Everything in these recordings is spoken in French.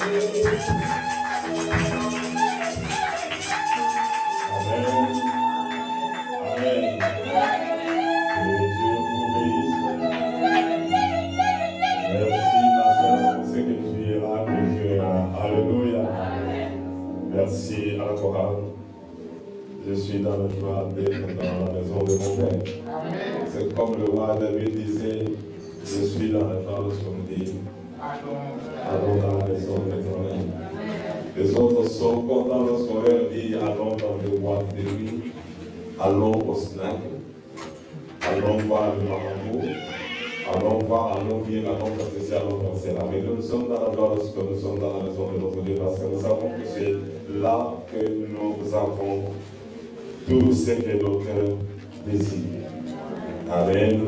Merci à la chorale. Je suis dans la joie d'être dans la maison de mon Père. C'est comme le roi David disait, je suis dans la joie de son dit. Allons dans la maison de l'Éternel. Les autres sont contents lorsqu'on leur dit, allons dans le boîte de nuit, allons au snack, allons voir le marabout, allons voir, allons lire, allons faire ceci, allons faire cela. Mais nous sommes dans la joie lorsque nous sommes dans la maison de notre Dieu, parce que nous savons que c'est là que nous avons tout ce que nos cœurs désirent. Amen.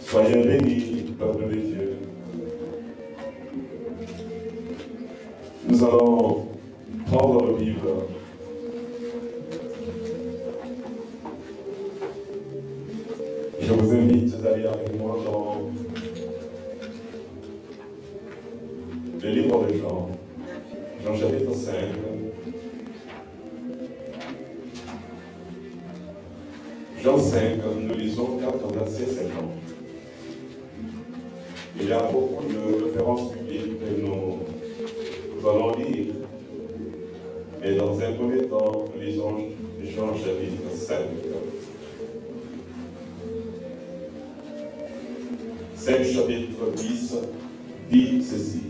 Soyez bénis, peuple de Dieu. Nous allons prendre le livre. Je vous invite d'aller avec moi dans le livre de Jean, Jean chapitre 5. Jean 5, nous lisons 4 versets 50. Il y a beaucoup de références bibliques que nous allons lire. Et dans un premier temps, lisons Jean chapitre 5. 5 chapitre 10 dit ceci.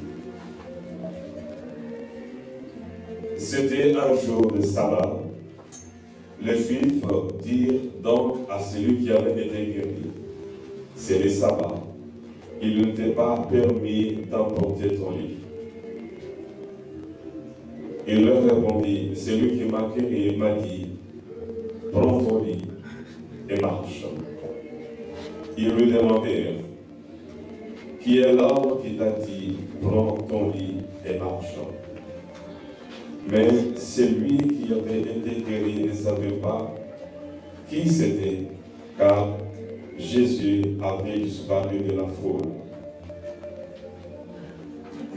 C'était un jour de sabbat. Les Juifs dirent donc à celui qui avait été guéri, c'est le sabbat. Il ne t'est pas permis d'emporter ton lit. Il leur répondit, celui qui m'a guéri m'a dit, prends ton lit et marche. Ils lui demandèrent, qui est l'homme qui t'a dit, prends ton lit et marche? Mais celui qui avait été guéri ne savait pas qui c'était, car Jésus avait disparu de la foule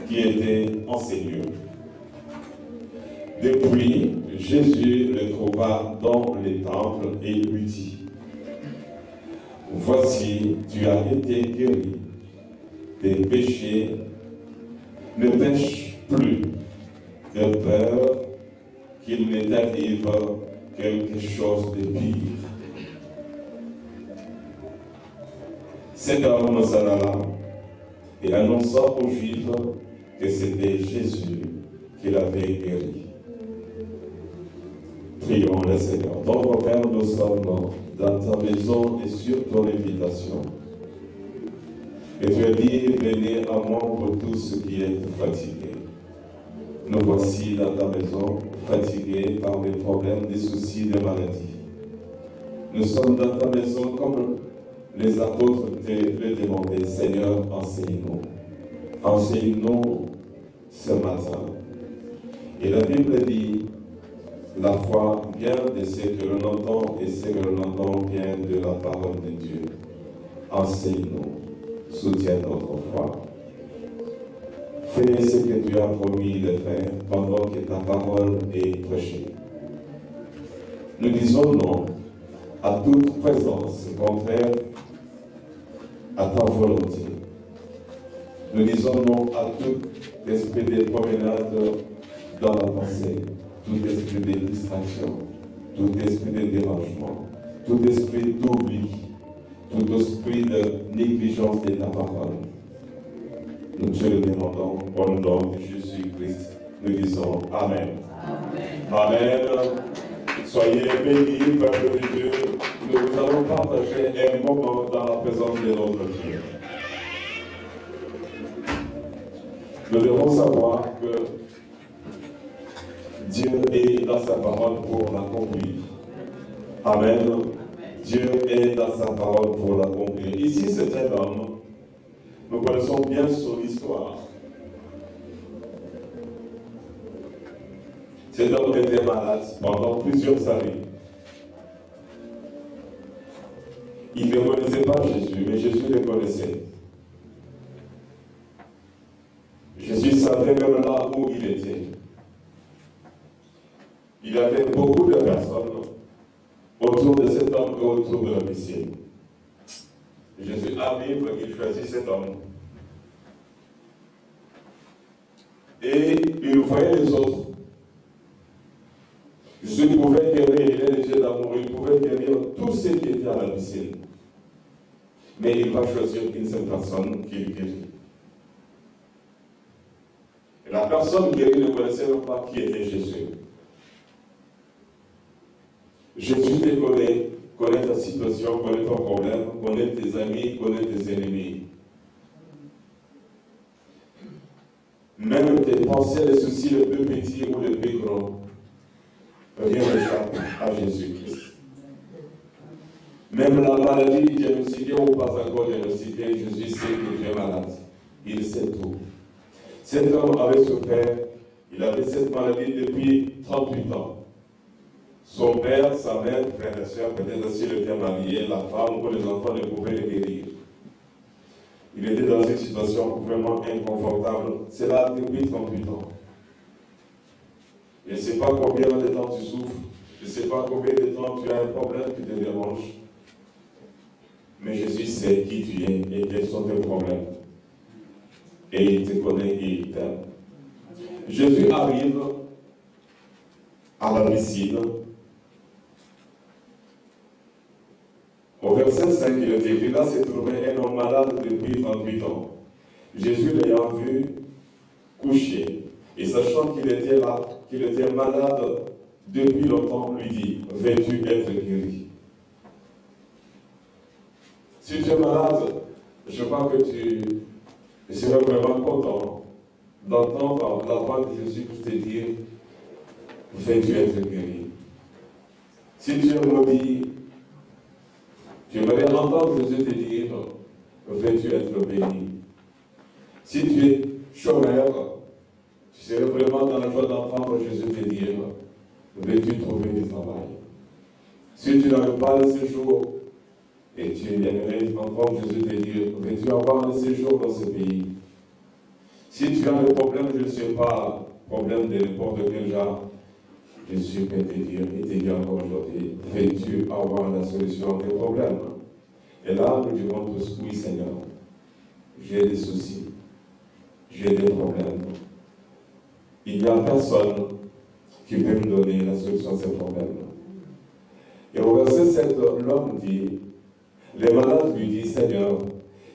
qui était en ces lieux. Depuis, Jésus le trouva dans les temples et lui dit, voici, tu as été guéri des péchés, ne pêche plus, de peur qu'il ne t'arrive quelque chose de pire. Cet homme s'en alla et annonça aux Juifs que c'était Jésus qui l'avait guéri. Prions le Seigneur. Notre Père, nous sommes dans ta maison et sur ton invitation. Et tu as dit, venez à moi pour tous ceux qui êtes fatigués. Nous voici dans ta maison, fatigués par des problèmes, des soucis, des maladies. Nous sommes dans ta maison comme les apôtres te le demandaient. Seigneur, enseigne-nous. Enseigne-nous ce matin. Et la Bible dit, la foi vient de ce que l'on entend et ce que l'on entend vient de la parole de Dieu. Enseigne-nous, soutiens notre foi. Fais ce que tu as promis de faire pendant que ta parole est prêchée. Nous disons non à toute présence contraire à ta volonté. Nous disons non à tout esprit de promenade dans la pensée, tout esprit de distraction, tout esprit de dérangement, tout esprit d'oubli, tout esprit de négligence de ta parole. Nous te le demandons au nom de Jésus-Christ. Nous disons Amen. Amen. Amen. Soyez bénis, peuple de Dieu. Nous allons partager un moment dans la présence de notre Dieu. Nous devons savoir que Dieu est dans sa parole pour l'accomplir. Amen. Dieu est dans sa parole pour l'accomplir. Ici, c'est un homme. Nous connaissons bien son histoire. Cet homme était malade pendant plusieurs années. Il ne connaissait pas Jésus, mais Jésus le connaissait. Jésus savait même là où il était. Il y avait beaucoup de personnes autour de cet homme et autour de la piscine. Jésus arrive, il choisit cet homme. Et il voyait les autres. Jésus pouvait guérir, il est les yeux d'amour, il pouvait guérir tous ceux qui étaient à la piscine. Mais il va choisir une seule personne qu'il guérit. Et la personne guérie ne connaissait même pas qui était Jésus. Jésus te connaît ta situation, connaît ton problème, connaît tes amis, connaît tes ennemis. Même tes pensées, les soucis les plus petits ou les plus grands, rien n'échappe à Jésus-Christ. Même la maladie diagnostiquée ou pas encore diagnostiquée, Jésus sait que tu es malade. Il sait tout. Cet homme avait souffert, il avait cette maladie depuis 38 ans. Son père, sa mère, frère et soeur, peut-être aussi le était marié, la femme ou les enfants ne pouvaient le guérir. Il était dans une situation vraiment inconfortable. C'est là depuis 38 ans. Je ne sais pas combien de temps tu souffres, je ne sais pas combien de temps tu as un problème qui te dérange. Mais Jésus sait qui tu es et quels sont tes problèmes. Et il te connaît et il t'aime. Jésus arrive à la piscine. Au verset 5, il est écrit, là se trouvait un homme malade depuis 38 ans. Jésus l'ayant vu couché, et sachant qu'il était là, qu'il était malade depuis longtemps, lui dit, veux-tu être guéri? Si tu es malade, je crois que tu serais vraiment content d'entendre la voix de Jésus te dire, veux-tu être guéri? Si tu es maudit, tu aimerais entendre Jésus te dire, veux-tu être béni? Si tu es chômeur, tu serais vraiment dans la joie d'entendre Jésus te dire, veux-tu trouver du travail? Si tu n'arrives pas le séjour, et tu aimerais entendre Jésus te dire, veux-tu avoir un séjour dans ce pays? Si tu as un problème, je ne sais pas, problème de n'importe quel genre, Jésus peut te dire, et te dire encore aujourd'hui, veux-tu avoir la solution à tes problèmes? Et là, nous dirons tous, oui Seigneur, j'ai des soucis, j'ai des problèmes. Il n'y a personne qui peut me donner la solution à ces problèmes. Et au verset 7, l'homme dit, les malades lui disent, Seigneur,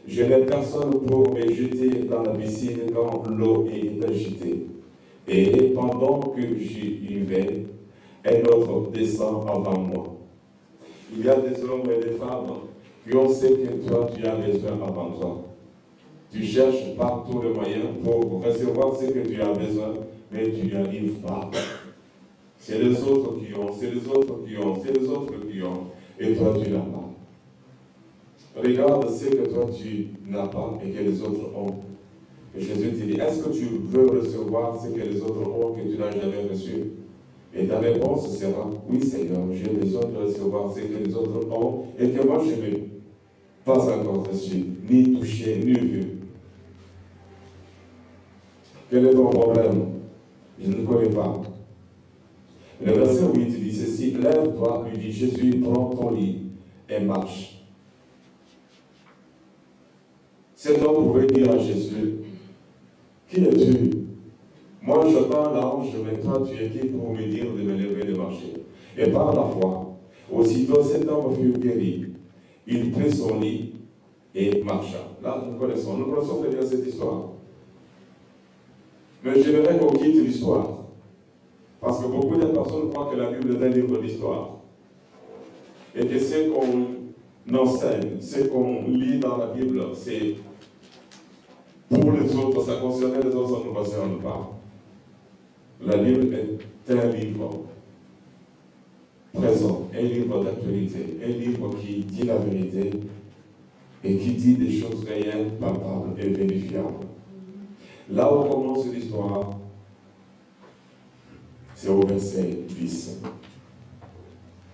je n'ai personne pour me jeter dans la piscine quand l'eau est agitée. Et pendant que j'y vais, un autre descend avant moi. Il y a des hommes et des femmes qui ont ce que toi, tu as besoin avant toi. Tu cherches partout le moyen pour recevoir ce que tu as besoin, mais tu n'y arrives pas. C'est les autres qui ont, c'est les autres qui ont, c'est les autres qui ont, et toi, tu n'as pas. Regarde ce que toi, tu n'as pas et que les autres ont. Et Jésus te dit, est-ce que tu veux recevoir ce que les autres ont que tu n'as jamais reçu? Et ta réponse sera, oui Seigneur, j'ai besoin de recevoir ce que les autres ont et que moi je n'ai pas encore reçu, ni touché, ni vu. Quel est ton problème? Je ne connais pas. Le verset 8 dit ceci, lève-toi, lui dit Jésus, prends ton lit et marche. Cet homme pouvait dire à Jésus, qui es-tu? Moi, j'attends l'ange, mais toi, tu es qui pour me dire de me lever et de marcher? Et par la foi, aussitôt cet homme fut guéri. Il prit son lit et marcha. Là, nous connaissons très bien cette histoire. Mais j'aimerais qu'on quitte l'histoire. Parce que beaucoup de personnes croient que la Bible est un livre d'histoire. Et que ce qu'on enseigne, ce qu'on lit dans la Bible, c'est pour les autres, ça concerne les autres, ça ne nous concerne pas. La Bible est un livre présent, un livre d'actualité, un livre qui dit la vérité et qui dit des choses réelles, palpables et vérifiables. Là où commence l'histoire, c'est au verset 10.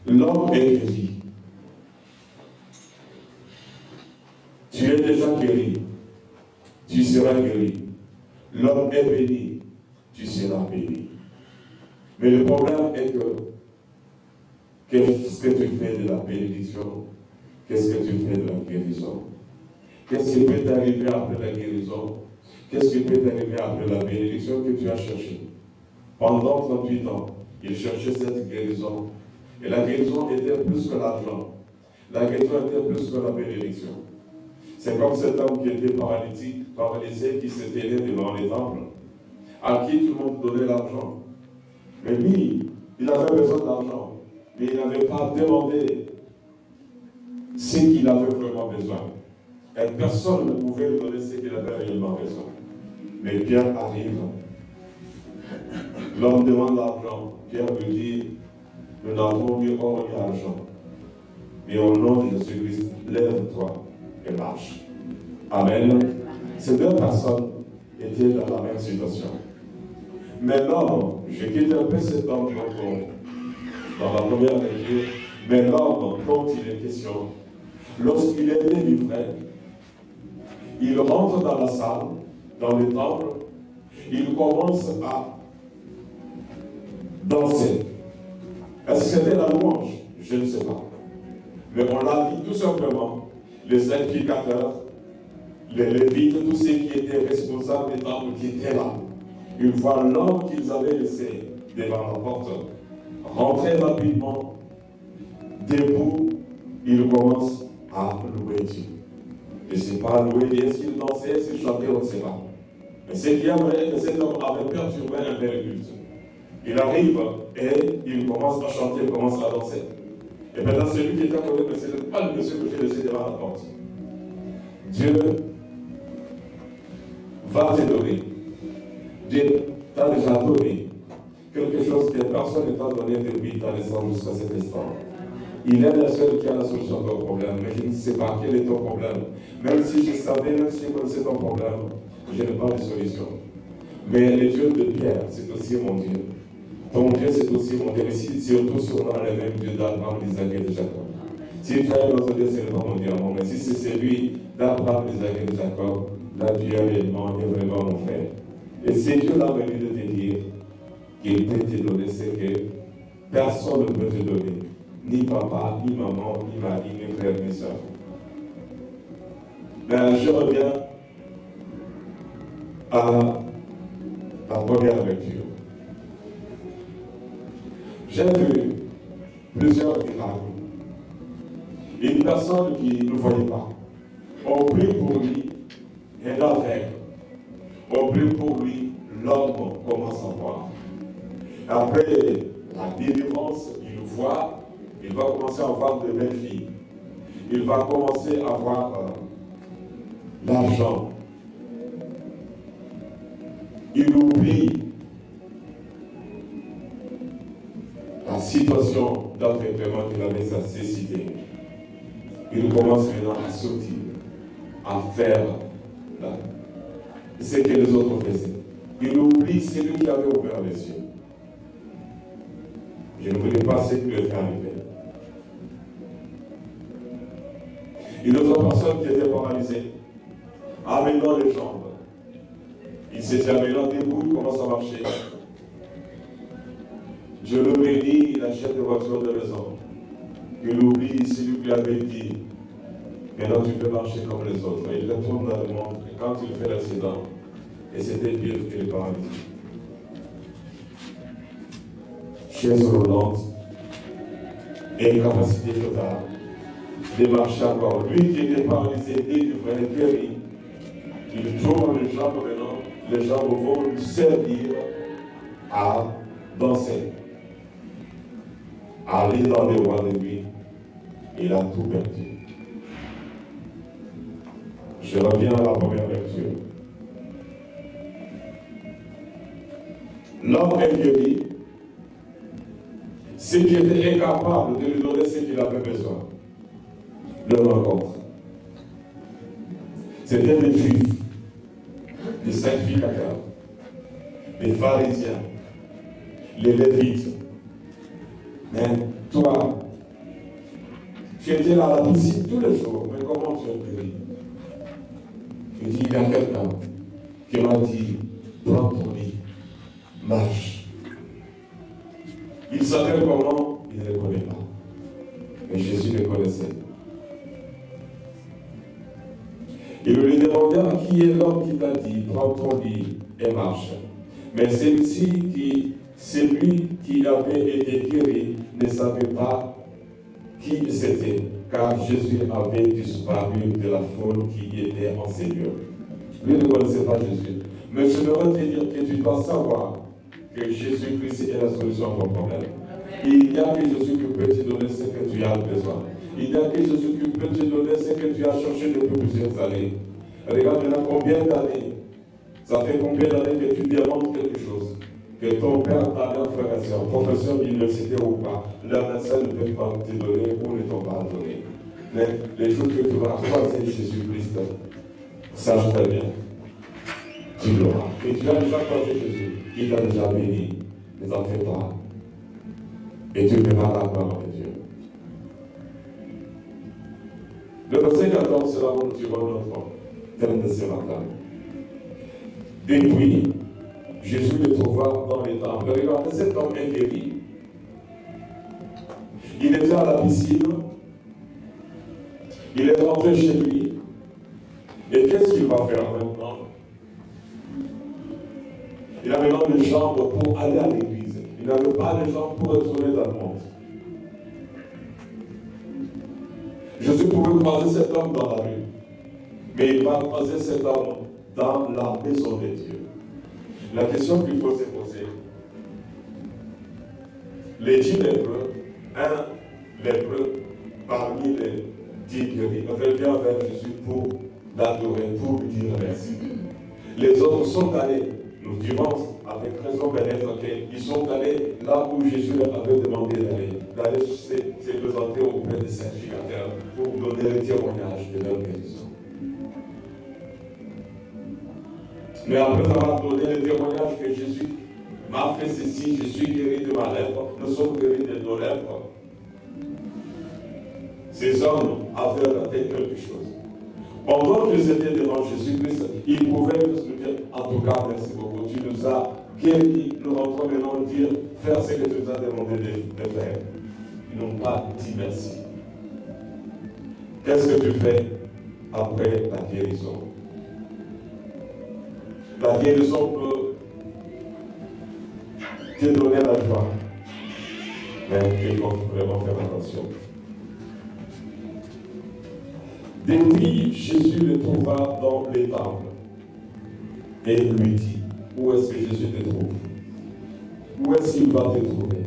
L'homme est guéri. Tu es déjà guéri. Tu seras guéri. L'homme est béni, tu seras béni. Mais le problème est que, qu'est-ce que tu fais de la bénédiction? Qu'est-ce que tu fais de la guérison? Qu'est-ce qui peut t'arriver après la guérison? Qu'est-ce qui peut t'arriver après la bénédiction que tu as cherchée? Pendant 38 ans, il cherchait cette guérison. Et la guérison était plus que l'argent. La guérison était plus que la bénédiction. C'est comme cet homme qui était paralysé, qui se tenait devant les temples, à qui tout le monde donnait l'argent. Mais lui, il avait besoin d'argent, mais il n'avait pas demandé ce qu'il avait vraiment besoin. Et personne ne pouvait lui donner ce qu'il avait réellement besoin. Mais Pierre arrive. L'homme demande l'argent. Pierre lui dit, nous n'avons ni or ni argent. Mais au nom de Jésus-Christ, lève-toi et marche. Amen. Ces deux personnes étaient dans la même situation. Mais l'homme, je quitte un peu cet homme dans la première lecture, mais l'homme dont il est question, lorsqu'il est délivré, il rentre dans la salle, dans le temple, il commence à danser. Est-ce que c'était la louange? Je ne sais pas. Mais on l'a dit tout simplement, les sacrificateurs, les lévites, tous ceux qui étaient responsables des temples qui étaient là, ils voient l'homme qu'ils avaient laissé devant la porte rentrer rapidement, debout, il commence à louer Dieu. Je ne sais pas louer Dieu, est-ce qu'il dansait, est-ce qu'il chantait, on ne sait pas. Mais ce qui est vrai, que cet homme avait perturbé un peu le culte. Il arrive et il commence à chanter, il commence à danser. Et maintenant, celui qui est à côté, mais ce n'est pas le monsieur que j'ai laissé devant la porte. Dieu va te donner. Dieu t'a déjà donné quelque chose que personne ne t'a donné depuis ta naissance jusqu'à cet instant. Il est le seul qui a la solution à ton problème, mais je ne sais pas quel est ton problème. Même si je savais, même si je connaissais ton problème, je n'ai pas de solution. Mais le Dieu de Pierre, c'est aussi mon Dieu. Ton Dieu, c'est aussi mon Dieu. Mais si surtout sur moi, le même Dieu d'Abraham, d'Isaac et de Jacob. Si tu as un autre Dieu, c'est pas mon Dieu. Mais si c'est celui d'Abraham, d'Isaac et de Jacob, là, tu es réellement et vraiment mon frère. Et si Dieu l'a venu de te dire qu'il peut te donner ce que personne ne peut te donner. Ni papa, ni maman, ni mari, ni frère, ni soeur. Mais je reviens à la première lecture. J'ai vu plusieurs miracles. Une personne qui ne voyait pas, on prie pour lui, et l'aveugle. On prie pour lui, l'homme commence à voir. Après la délivrance, il voit, il va commencer à voir de belles filles. Il va commencer à voir l'argent. Il oublie la situation d'entraînement qu'il avait sa cécité. Il commence maintenant à sortir, à faire ce que les autres faisaient. Il oublie celui qui avait ouvert les yeux. Je ne voulais pas ce qui lui était arrivé. Une autre personne qui était paralysée, amenant les jambes. Il s'était amenant debout, il commence à marcher. Dieu le bénit, il achète des voitures de maison. Il oublie celui qui avait dit, maintenant tu peux marcher comme les autres. Il retourne dans le monde, et quand il fait l'accident, et c'était pire que les paralysés. Chaise roulante, incapacité totale de marcher encore. Lui qui était paralysé, délivré, guéri, il tourne les jambes maintenant, les jambes vont lui servir à danser, à aller dans les rois de lui. Il a tout perdu. Je reviens à la première lecture. L'homme est guéri. Ceux qui étaient incapables de lui donner ce qu'il avait besoin, le rencontre. C'était les Juifs, les sacrificateurs, les pharisiens, les lévites. Mais toi, tu étais là à la piscine tous les jours, mais comment tu as guéri? Il dit, il y a quelqu'un qui m'a dit prends ton lit, marche. Il savait comment, il ne le connaît pas. Mais Jésus le connaissait. Il lui demanda qui est l'homme qui t'a dit, prends ton lit et marche. Mais celui qui avait été guéri ne savait pas qui c'était, car Jésus avait disparu de la foule qui était en ces lieux. Lui ne connaissait pas Jésus. Mais je voudrais te dire que tu dois savoir que Jésus-Christ est la solution à ton problème. Il n'y a que Jésus qui peut te donner ce que tu as besoin. Il n'y a que Jésus qui peut te donner ce que tu as cherché depuis plusieurs années. Regarde maintenant combien d'années, ça fait combien d'années que tu demandes quelque chose, que ton père, ta mère, frère et soeur, professeur d'université ou pas, leur médecin ne peut pas te donner ou ne t'ont pas donné. Mais les jours que tu vas croiser Jésus-Christ, sache très bien, tu l'auras. Et tu as déjà croisé Jésus, il t'a déjà béni, ne t'en fais pas. Et tu verras la gloire de Dieu. Le verset 14, c'est là où tu vois notre thème de ce matin. Depuis, Jésus le trouva dans les temples. Regardez, cet homme est guéri. Il était à la piscine. Il est rentré chez lui. Et qu'est-ce qu'il va faire maintenant? Il avait maintenant les jambes pour aller à l'église. Il n'avait pas les jambes pour retourner dans le monde. Jésus pouvait croiser cet homme dans la rue. Mais il va croiser cet homme dans la maison de Dieu. La question qu'il faut se poser, les 10 lépreux, un lépreux parmi les 10 guéris revient vers Jésus pour l'adorer, pour lui dire merci. Les autres sont allés, nous dirons avec raison peut-être qu'ils sont allés là où Jésus leur avait demandé d'aller se présenter auprès des sacrificateurs pour donner le témoignage de leur guérison. Mais après avoir donné le témoignage que Jésus m'a fait ceci, je suis guéri de ma lèpre, nous sommes guéris de nos lèpres. Ces hommes avaient raté quelque chose. Pendant qu'ils étaient devant Jésus-Christ, ils pouvaient nous dire, en tout cas, merci beaucoup, tu nous as guéris, nous rentrons maintenant dire, faire ce que tu nous as demandé de faire. Ils n'ont pas dit merci. Qu'est-ce que tu fais après la guérison? La guérison peut te donner la joie. Mais il faut vraiment faire attention. Depuis, Jésus le trouva dans les temples. Et il lui dit, où est-ce que Jésus te trouve? Où est-ce qu'il va te trouver?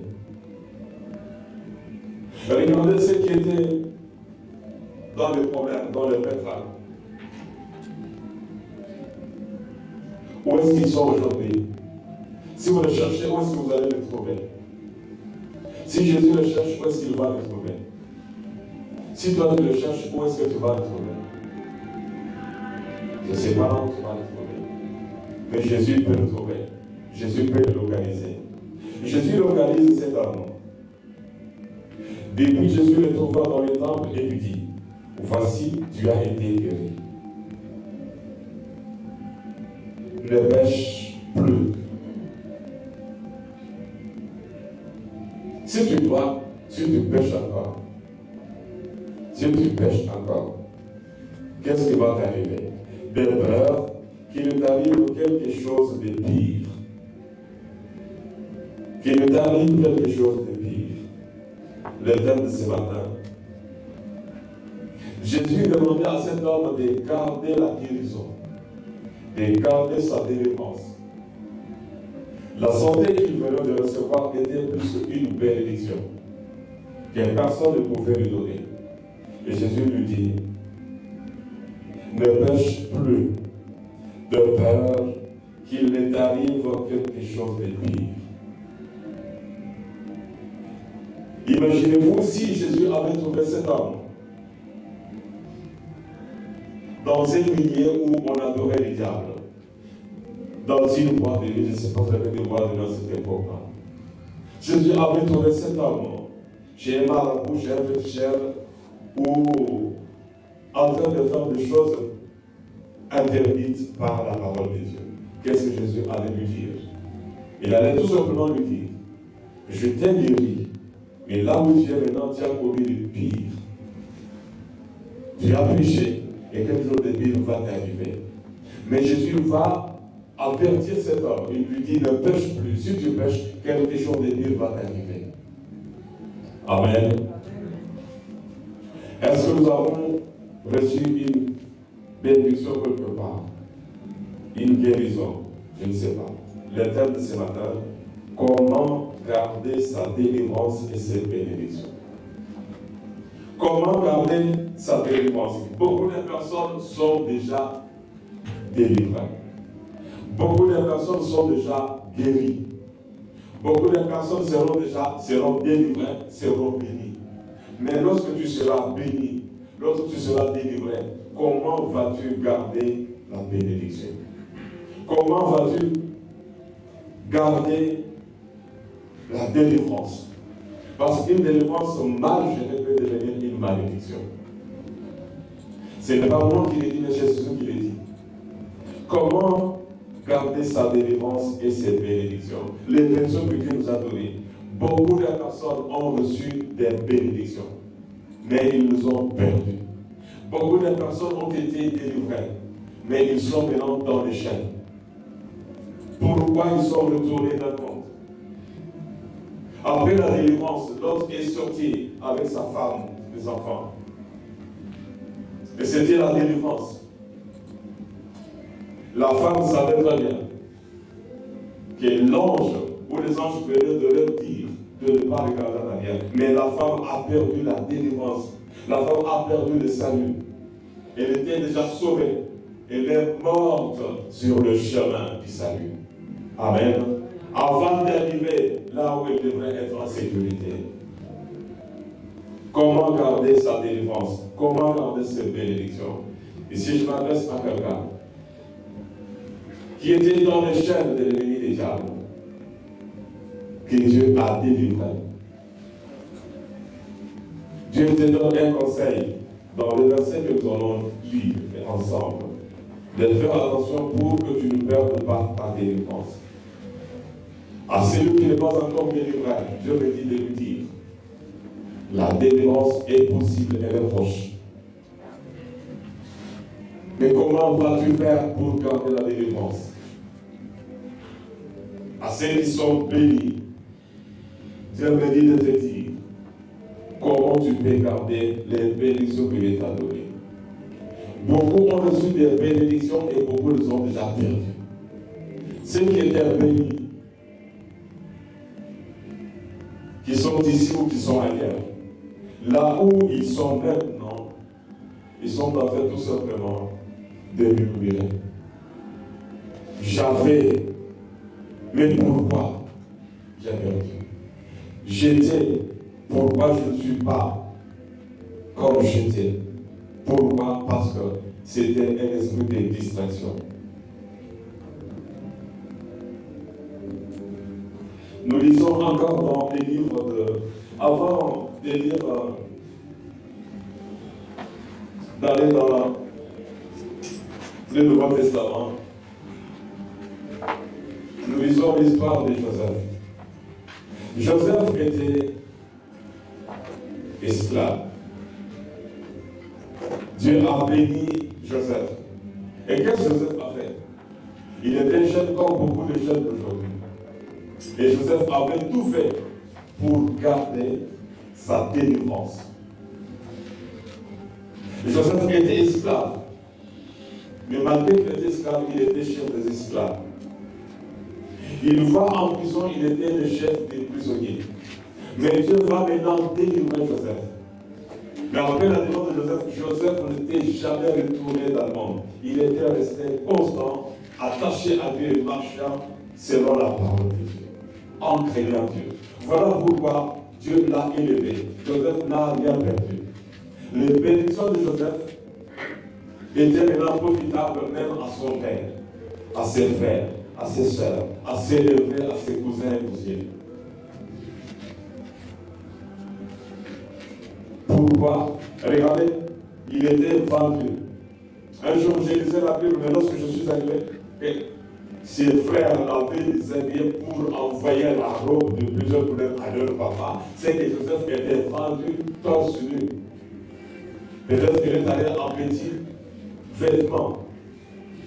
Regardez ce qui était dans le problème, dans le pétrin. Où est-ce qu'ils sont aujourd'hui? Si vous le cherchez, où est-ce que vous allez le trouver? Si Jésus le cherche, où est-ce qu'il va le trouver? Si toi tu le cherches, où est-ce que tu vas le trouver? Je ne sais pas où tu vas le trouver. Mais Jésus peut le trouver. Jésus peut le localiser. Jésus localise cet homme. Depuis, Jésus le trouva dans le temple et lui dit, voici, tu as été guéri. Ne pêche plus. Si tu dois, si tu pêches encore, si tu pêches encore, qu'est-ce qui va t'arriver? De peur qu'il ne t'arrive quelque chose de pire. Qu'il ne t'arrive quelque chose de pire. Le thème de ce matin. Jésus demandait à cet homme de garder la guérison, de garder sa délivrance. La santé qu'il venait de recevoir était plus une bénédiction que personne ne pouvait lui donner. Et Jésus lui dit, ne pêche plus de peur qu'il ne t'arrive quelque chose de pire. Imaginez-vous si Jésus avait trouvé cet homme dans un milieu où on adorait les diables, dans une boîte de nuit, je ne sais pas si vous avez des boîtes de nuit à cette époque-là. Jésus avait trouvé cet homme chez un marabout, chez un féticheur, ou en train de faire des choses interdites par la parole de Dieu. qu'est-ce que Jésus allait lui dire? Il allait tout simplement lui dire, je t'ai guéri, mais là où tu es maintenant, tu as commis le pire. Tu as péché, et quelque chose de pire va t'arriver. Mais Jésus va avertir cet homme. Il lui dit, ne pêche plus. Si tu pêches, quelque chose de pire va t'arriver. Amen. Est-ce que nous avons reçu une bénédiction quelque part? Une guérison? Je ne sais pas. Le thème de ce matin, comment garder sa délivrance et ses bénédictions? Comment garder sa délivrance? Beaucoup de personnes sont déjà délivrées. Beaucoup de personnes sont déjà guéries. Beaucoup de personnes seront délivrées, seront bénies. Mais lorsque tu seras béni, lorsque tu seras délivré, comment vas-tu garder la bénédiction? Comment vas-tu garder la délivrance? Parce qu'une délivrance mal gérée peut devenir une malédiction. Ce n'est pas moi qui l'ai dit, mais c'est Jésus qui l'a dit. Comment garder sa délivrance et ses bénédictions? Les bénédictions que Dieu nous a données. Beaucoup de personnes ont reçu des bénédictions, mais ils nous ont perdues. Beaucoup de personnes ont été délivrées, mais ils sont maintenant dans les chaînes. Pourquoi ils sont retournés dans le monde? Après la délivrance, l'autre est sorti avec sa femme, les enfants. Et c'était la délivrance. La femme savait très bien que l'ange ou les anges venaient de leur dire de ne pas regarder en arrière. Mais la femme a perdu la délivrance. La femme a perdu le salut. Elle était déjà sauvée. Elle est morte sur le chemin du salut. Amen. Avant d'arriver là où elle devrait être en sécurité. Comment garder sa délivrance? Comment garder ses bénédictions? Ici, je m'adresse à quelqu'un qui était dans les chaînes de l'ennemi des diables, que Dieu a délivré. Dieu te donne un conseil dans le verset que nous allons lire ensemble, de faire attention pour que tu ne perdes pas ta délivrance. À celui qui n'est pas encore délivré, Dieu me dit de lui dire, la délivrance est possible, elle est proche. Mais comment vas-tu faire pour garder la délivrance? À ceux qui sont bénis, Dieu me dit de te dire comment tu peux garder les bénédictions que Dieu t'a données. Beaucoup ont reçu des bénédictions et beaucoup les ont déjà perdues. Ceux qui étaient bénis, qui sont ici ou qui sont ailleurs, là où ils sont maintenant, ils sont en train tout simplement de murmurer. J'avais, mais pourquoi j'ai perdu? J'étais, pourquoi je ne suis pas comme j'étais? Pourquoi? Parce que c'était un esprit de distraction. Nous lisons encore dans les livres de... Avant de lire, d'aller dans le Nouveau Testament, nous lisons l'histoire de Joseph. Joseph était esclave. Dieu a béni Joseph. Et qu'est-ce que Joseph a fait? Il était jeune comme beaucoup de jeunes d'aujourd'hui. Et Joseph avait tout fait pour garder sa délivrance. Joseph était esclave. Mais malgré qu'il était esclave, il était chef des esclaves. Il va en prison, il était le chef des prisonniers. Mais Dieu va maintenant délivrer Joseph. Mais après la délivrance de Joseph, Joseph n'était jamais retourné dans le monde. Il était resté constant, attaché à Dieu et marchant selon la parole de Dieu, en craignant Dieu. Voilà pourquoi Dieu l'a élevé. Joseph n'a rien perdu. Les bénédictions de Joseph étaient maintenant profitables même à son père, à ses frères, à ses soeurs, à ses neveux, à ses cousins et cousines. Pourquoi? Regardez, il était vendu. Un jour, j'ai lisé la Bible, mais lorsque je suis arrivé, ses frères l'avaient déshabillé pour envoyer la robe de plusieurs couleurs à leur papa, c'est que Joseph était vendu torse nu. Peut-être qu'il est allé en petits vêtements.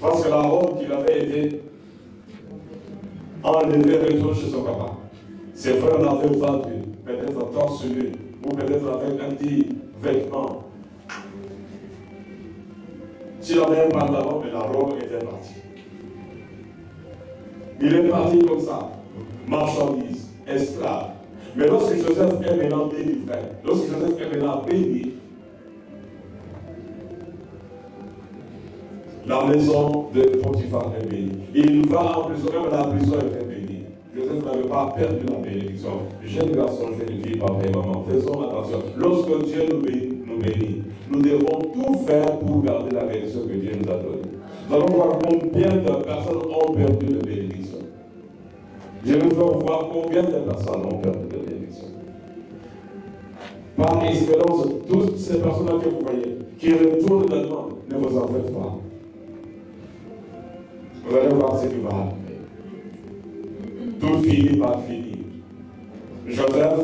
Parce que la robe qu'il avait été enlevée retourne chez son papa. Ses frères l'avaient vendu, peut-être torse nu, ou peut-être avec un petit vêtement. S'il avait un pantalon, mais la robe était partie. Il est parti comme ça, marchandise, esclave. Mais lorsque Joseph est maintenant délivré, lorsque Joseph est maintenant béni, la maison de Potiphar est bénie. Il va en prison, même la prison était bénie. Joseph n'avait pas perdu la bénédiction. Jeune garçon, jeune fille, papa et maman, faisons attention. Lorsque Dieu nous bénit, nous devons tout faire pour garder la bénédiction que Dieu nous a donnée. Nous allons voir combien de personnes ont perdu la bénédiction. Je veux voir combien de personnes ont perdu la bénédiction. Par expérience, toutes ces personnes-là que vous voyez, qui retournent dans le monde, ne vous en faites pas. Vous allez voir ce qui va arriver. Tout finit par finir. Joseph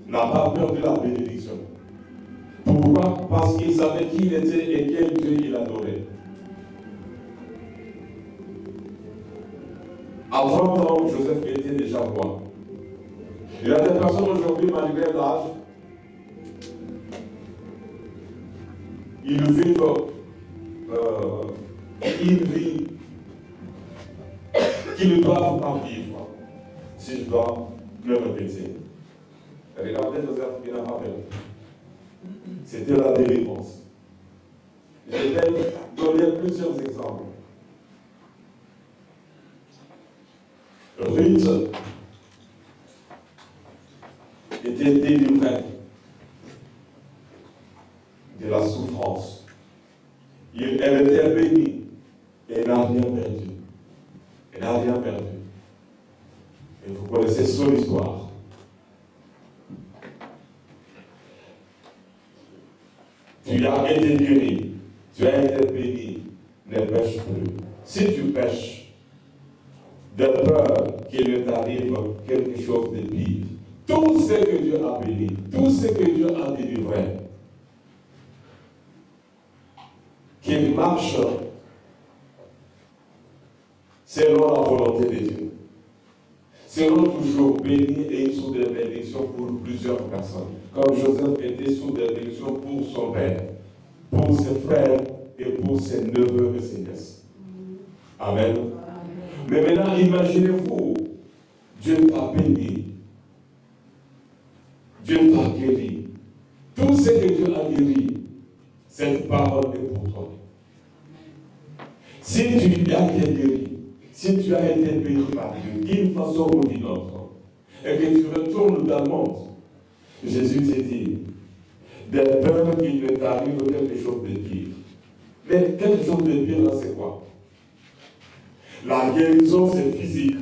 n'a pas perdu la bénédiction. Pourquoi? Parce qu'il savait qui il était et quel Dieu il adorait. À 30 ans, Joseph était déjà roi. Il y a des personnes aujourd'hui, malgré l'âge, ils vivent une vie qu'ils ne doivent pas vivre. Si je dois me répéter. Regardez Joseph, il n'a pas perdu. C'était la délivrance. Je vais donner plusieurs exemples. Ruth était délivrée de la souffrance. Elle était bénie et elle n'a rien perdu. Elle n'a rien perdu. Et vous connaissez son histoire. Tu as été guéri, tu as été béni, ne pêche plus. Si tu pêches, de peur qu'il ne t'arrive quelque chose de pire, tout ce que Dieu a béni, tout ce que Dieu a délivré, qu'il marche selon la volonté de Dieu. Seront toujours bénis et sous des bénédictions pour plusieurs personnes. Comme Joseph était sous des bénédictions pour son père, pour ses frères et pour ses neveux et ses nièces. Amen. Mais maintenant, imaginez-vous, Dieu t'a béni. Dieu t'a guéri. Tout ce que Dieu a guéri, cette parole est pour toi. Si tu as été guéri, si tu as été béni par Dieu, d'une façon ou d'une autre, et que tu retournes dans le monde, Jésus te dit, de peur qu'il ne t'arrive quelque chose de pire. Mais quelque chose de pire, là, c'est quoi? La guérison, c'est physique.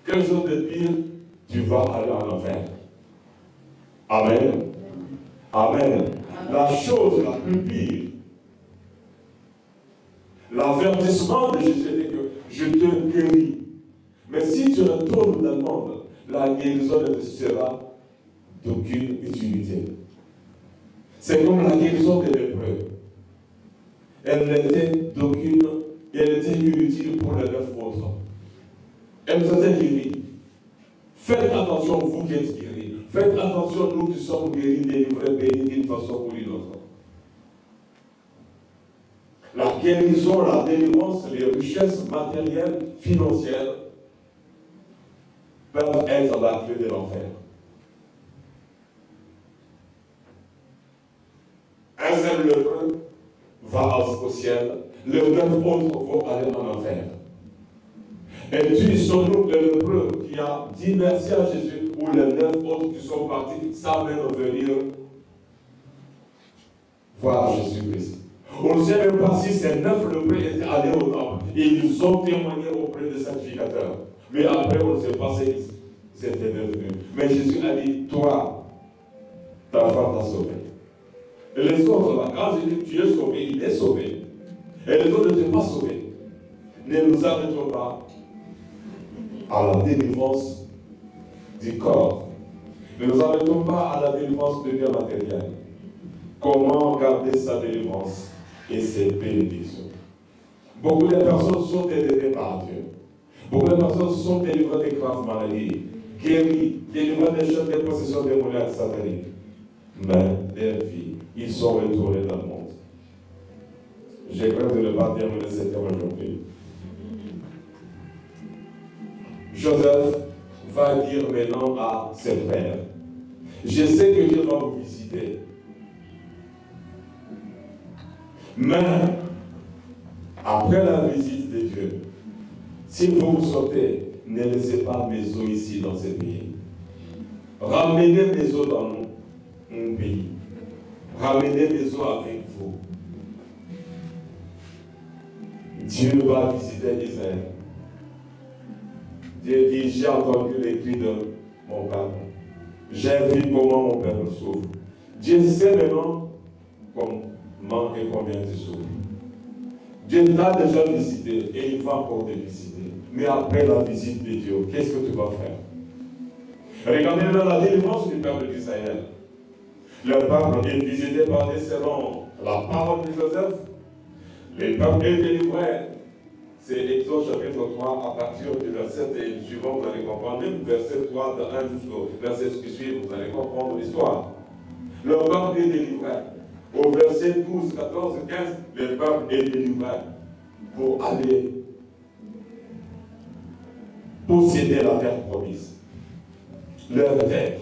Quelque chose de pire, tu vas aller en enfer. Amen. Amen. La chose la plus pire, l'avertissement de Jésus était que je te guéris. Mais si tu retournes dans le monde, la guérison ne sera d'aucune utilité. C'est comme la guérison des lépreux. Elle était inutile pour les 9 autres. Elle nous a guéris. Faites attention, vous qui êtes guéris. Faites attention, nous qui sommes guéris, délivrés, bénis d'une façon ou d'une autre. La guérison, la délivrance, les richesses matérielles, financières peuvent être la clé de l'enfer. Un seul lépreux va au ciel, les 9 autres vont aller en enfer. Et tu sont nous le lépreux qui a dit merci à Jésus, ou les 9 autres qui sont partis sans même revenir voir Jésus-Christ. On ne sait même pas si ces 9 lépreux étaient allés au temple et ils ont témoigné auprès des sacrificateurs. Mais après, on ne sait pas s'ils étaient devenus. Mais Jésus a dit, toi, ta foi t'a sauvé. Et les autres, là, quand Jésus dit tu es sauvé, il est sauvé. Et les autres ne sont pas sauvés. Ne nous arrêtons pas à la délivrance du corps. Ne nous arrêtons pas à la délivrance de biens matériels. Comment garder sa délivrance et ses bénédictions? Beaucoup de personnes sont délivrées par Dieu. Beaucoup de personnes sont délivrées des graves maladies, guéries, délivrées des chefs des possessions démoniaques sataniques. Mais leur vie, ils sont retournés dans le monde. J'ai craint de ne pas terminer cette terme aujourd'hui. Joseph va dire maintenant à ses frères, je sais que Dieu va vous visiter. Mais, après la visite de Dieu, si vous sortez, ne laissez pas mes eaux ici dans ce pays. Ramenez mes eaux dans mon pays. Ramenez mes eaux avec vous. Dieu va visiter Israël. Dieu dit, j'ai entendu les cris de mon peuple. J'ai vu comment mon peuple souffre. Dieu sait maintenant comment et combien tu souffres. Dieu t'a déjà visité et il va encore te visiter. Mais après la visite de Dieu, qu'est-ce que tu vas faire? Regardez la délivrance du peuple d'Israël. Le peuple est visité par des selon la parole de Joseph. Le peuple est délivré. C'est Exode chapitre 3, à partir du verset suivant, vous allez comprendre. Même verset 3 de 1 jusqu'au verset qui suit, vous allez comprendre l'histoire. Le peuple est délivré. Au verset 12, 14, 15, le peuple est délivré pour aller posséder la terre promise. Leur terre.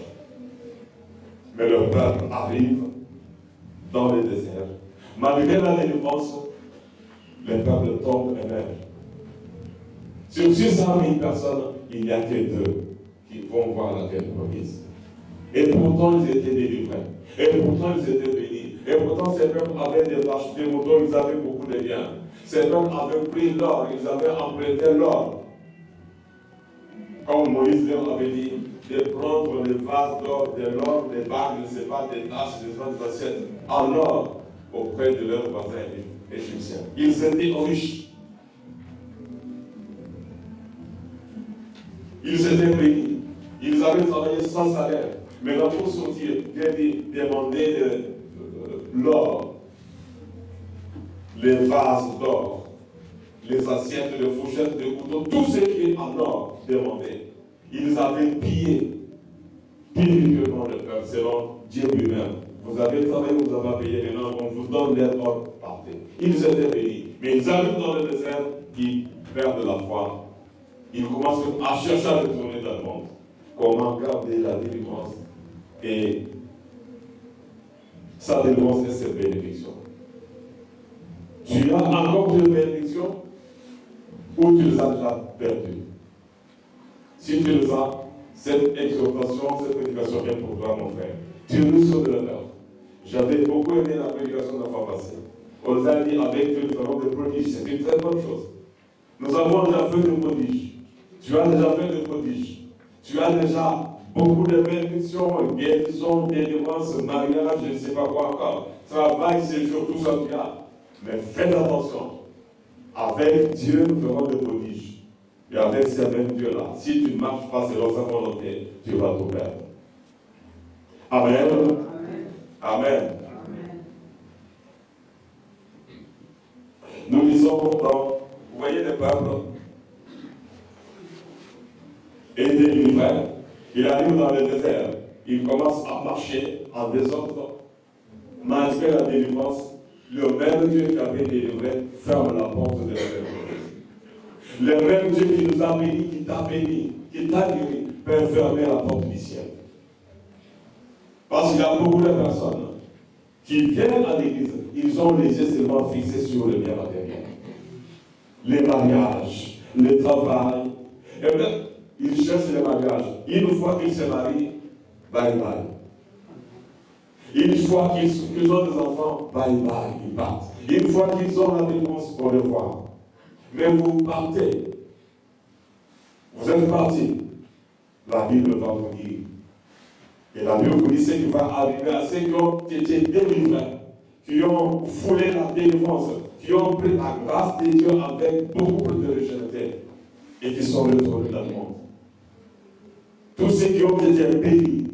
Mais le peuple arrive dans le désert. Malgré la délivrance, le peuple tombe et meurt. Sur 600 000 personnes, il n'y a que 2 qui vont voir la terre promise. Et pourtant, ils étaient délivrés. Et pourtant, ils étaient bénis. Et pourtant, ces peuples avaient des vaches, des moutons, ils avaient beaucoup de biens. Ces peuples avaient pris l'or, ils avaient emprunté l'or. Comme Moïse leur avait dit, de prendre les vases d'or, de l'or, des bagues, je ne sais pas, des tasses, des assiettes, en or, auprès de leurs voisins égyptiens. Ils étaient riches. Ils étaient bénis. Ils avaient travaillé sans salaire. Mais là, pour sortir, Dieu demandait l'or, les vases d'or, les assiettes, les fourchettes, les couteaux, tout ce qui est en or demandé. Ils avaient pillé spirituellement le peuple selon Dieu lui-même. Vous avez travaillé, vous avez payé, maintenant on vous donne l'or, partez. Ils étaient bénis. Mais ils arrivent dans le désert, ils perdent la foi. Ils commencent à chercher à retourner dans le monde. Comment garder la délivrance et sa délivrance et ses bénédictions. Tu as encore des bénédictions ou tu les as déjà perdues? Si tu les as, cette exhortation, cette prédication est pour toi, mon frère. Tu nous sauves de la peur. J'avais beaucoup aimé la prédication de la fois passée. On nous a dit avec Dieu, nous faisons des prodiges. C'est une très bonne chose. Nous avons déjà fait des prodiges. Tu as déjà fait des prodiges. Tu as déjà beaucoup de bénédictions, guérison, délivrance, mariage, je ne sais pas quoi encore. Travail, séjour, tout ça tu as. Mais faites attention. Avec Dieu, nous ferons des prodiges. Et avec ce même Dieu-là, si tu ne marches pas selon sa volonté, tu vas tout perdre. Amen. Amen. Amen. Nous lisons dans, vous voyez le peuple est délivré. Il arrive dans le désert. Il commence à marcher en désordre. Malgré la délivrance, le même Dieu qui avait délivré ferme la porte de la délivrance. Le même Dieu qui nous a bénis, qui t'a béni, qui t'a guéri, peut fermer la porte du ciel. Parce qu'il y a beaucoup de personnes qui viennent à l'église, ils ont les yeux seulement fixés sur le bien matériel. Les mariages, le travail. Et bien, ils cherchent le mariage. Une fois qu'ils se marient, bye bye. Une fois qu'ils ont des enfants, bye bye, ils partent. Une fois qu'ils ont la réponse, au revoir. Mais vous partez. Vous êtes partis. La Bible va vous dire. Et la Bible vous dit ce qui va arriver à ceux qui ont été délivrés, qui ont foulé la délivrance, qui ont pris la grâce de Dieu avec beaucoup de légèreté et qui sont retournés dans le monde. ceux qui ont été bénis,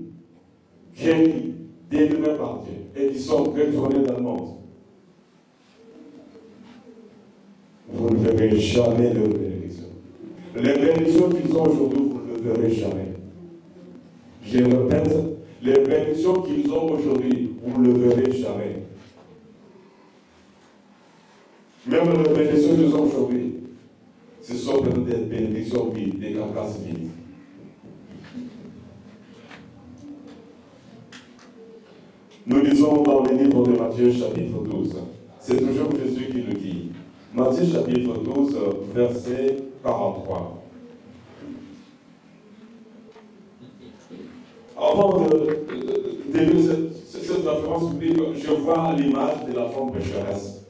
guéris, délivrés par Dieu, et qui sont retournés dans le monde, vous ne verrez jamais leur bénédiction. Les bénédictions qu'ils ont aujourd'hui, vous ne les verrez jamais. Je répète, les bénédictions qu'ils ont aujourd'hui, vous ne les verrez jamais. Même les bénédictions qu'ils ont aujourd'hui, ce sont peut-être des bénédictions vides, des carcasses vides. Nous lisons dans le livre de Matthieu, chapitre 12. C'est toujours Jésus qui le dit. Matthieu, chapitre 12, verset 43. Avant de lire cette référence biblique, je vois l'image de la femme pécheresse.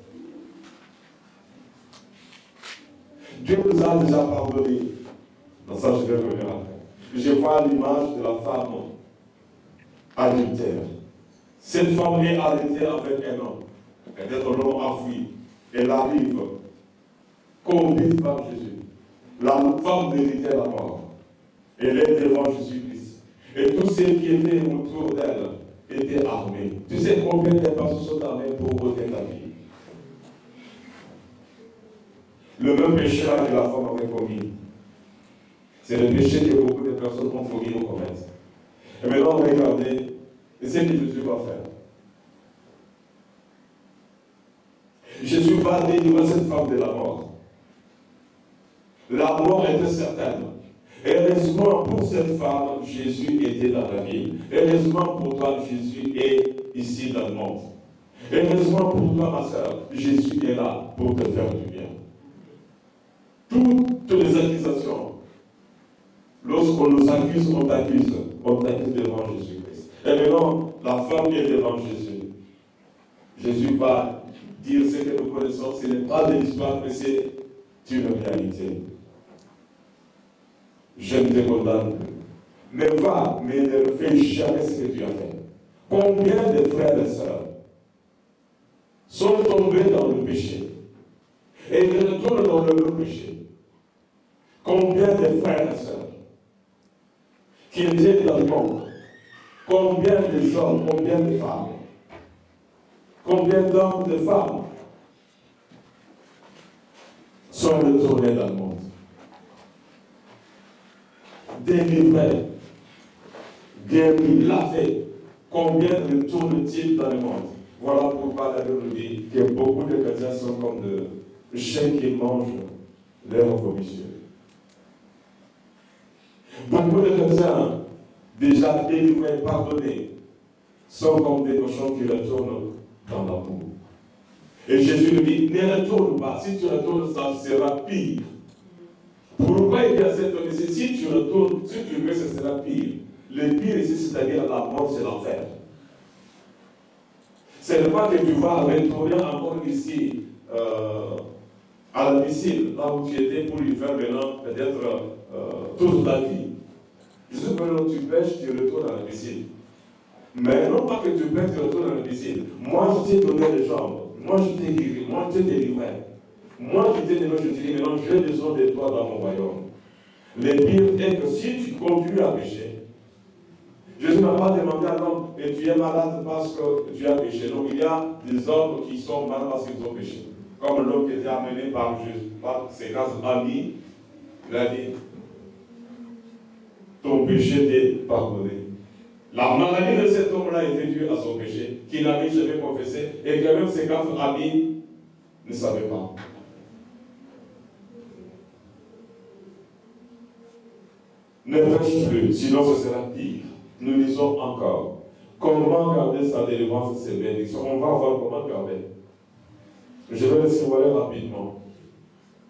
Dieu nous a déjà pardonné. Dans ça, je vais revenir après. Je vois l'image de la femme adultère. Cette femme est arrêtée avec un homme. Peut-être l'homme a fui. Elle arrive, conduite par Jésus. La femme méritait la mort. Elle est devant Jésus-Christ. Et tous ceux qui étaient autour d'elle étaient armés. Tu sais combien de personnes sont armées pour ôter ta vie? Le même péché que la femme avait commis. C'est le péché que beaucoup de personnes ont commis au commerce. Et maintenant, regardez, et c'est ce que Jésus va faire. Jésus va délivrer cette femme de la mort. La mort était certaine. Heureusement pour cette femme, Jésus était dans la ville. Heureusement pour toi, Jésus est ici dans le monde. Heureusement pour toi, ma soeur, Jésus est là pour te faire du bien. Toutes les accusations, lorsqu'on nous accuse, on t'accuse devant Jésus-Christ. Et maintenant, la femme est devant Jésus. Jésus va dire ce que nous connaissons, ce n'est pas de l'histoire, mais c'est une réalité. Je ne te condamne plus. Mais va, mais ne fais jamais ce que tu as fait. Combien de frères et sœurs sont tombés dans le péché et ils retournent dans le même péché? Combien de frères et sœurs qui étaient dans le monde, combien de hommes, combien de femmes, combien d'hommes, de femmes sont retournés dans le monde, délivrés, guéris, lavés. Combien retournent-ils dans le monde? Voilà pourquoi la Bible nous dit que beaucoup de chrétiens sont comme de chiens qui mangent leur vomissure. Beaucoup de chrétiens, déjà délivrés, pardonnés, sont comme des cochons qui retournent dans la boue. Et Jésus lui dit, ne retourne pas. Si tu retournes, ça sera pire. Pourquoi il y a cette promesse? Si tu retournes, si tu veux, ce sera pire. Le pire ici, c'est-à-dire la mort, c'est l'enfer. Ce n'est pas que tu vas retourner encore ici, à la piscine, là où tu étais pour lui faire maintenant, peut-être toute ta vie. Je sais que quand tu pêches, tu retournes à la piscine. Mais non pas que tu pêches, tu retournes à la piscine. Moi, je t'ai donné les jambes. Moi, je t'ai guéri. Moi, je t'ai délivré. Moi, je t'ai délivré. Je t'ai dit, maintenant, j'ai besoin de toi dans mon royaume. Le pire est que si tu continues à pécher, Jésus n'a pas demandé à l'homme, et tu es malade parce que tu as péché. Donc, il y a des hommes qui sont malades parce qu'ils ont péché. Comme l'homme qui était amené par Jésus, par ses amis, il a dit, ton péché t'est pardonné. La maladie de cet homme-là était due à son péché, qu'il n'avait jamais confessé, et que même ses 4 amis ne savaient pas. Ne pêche plus, sinon ce sera pire. Nous lisons encore. Comment garder sa délivrance et ses bénédictions? On va voir comment garder. Je vais le survoler rapidement.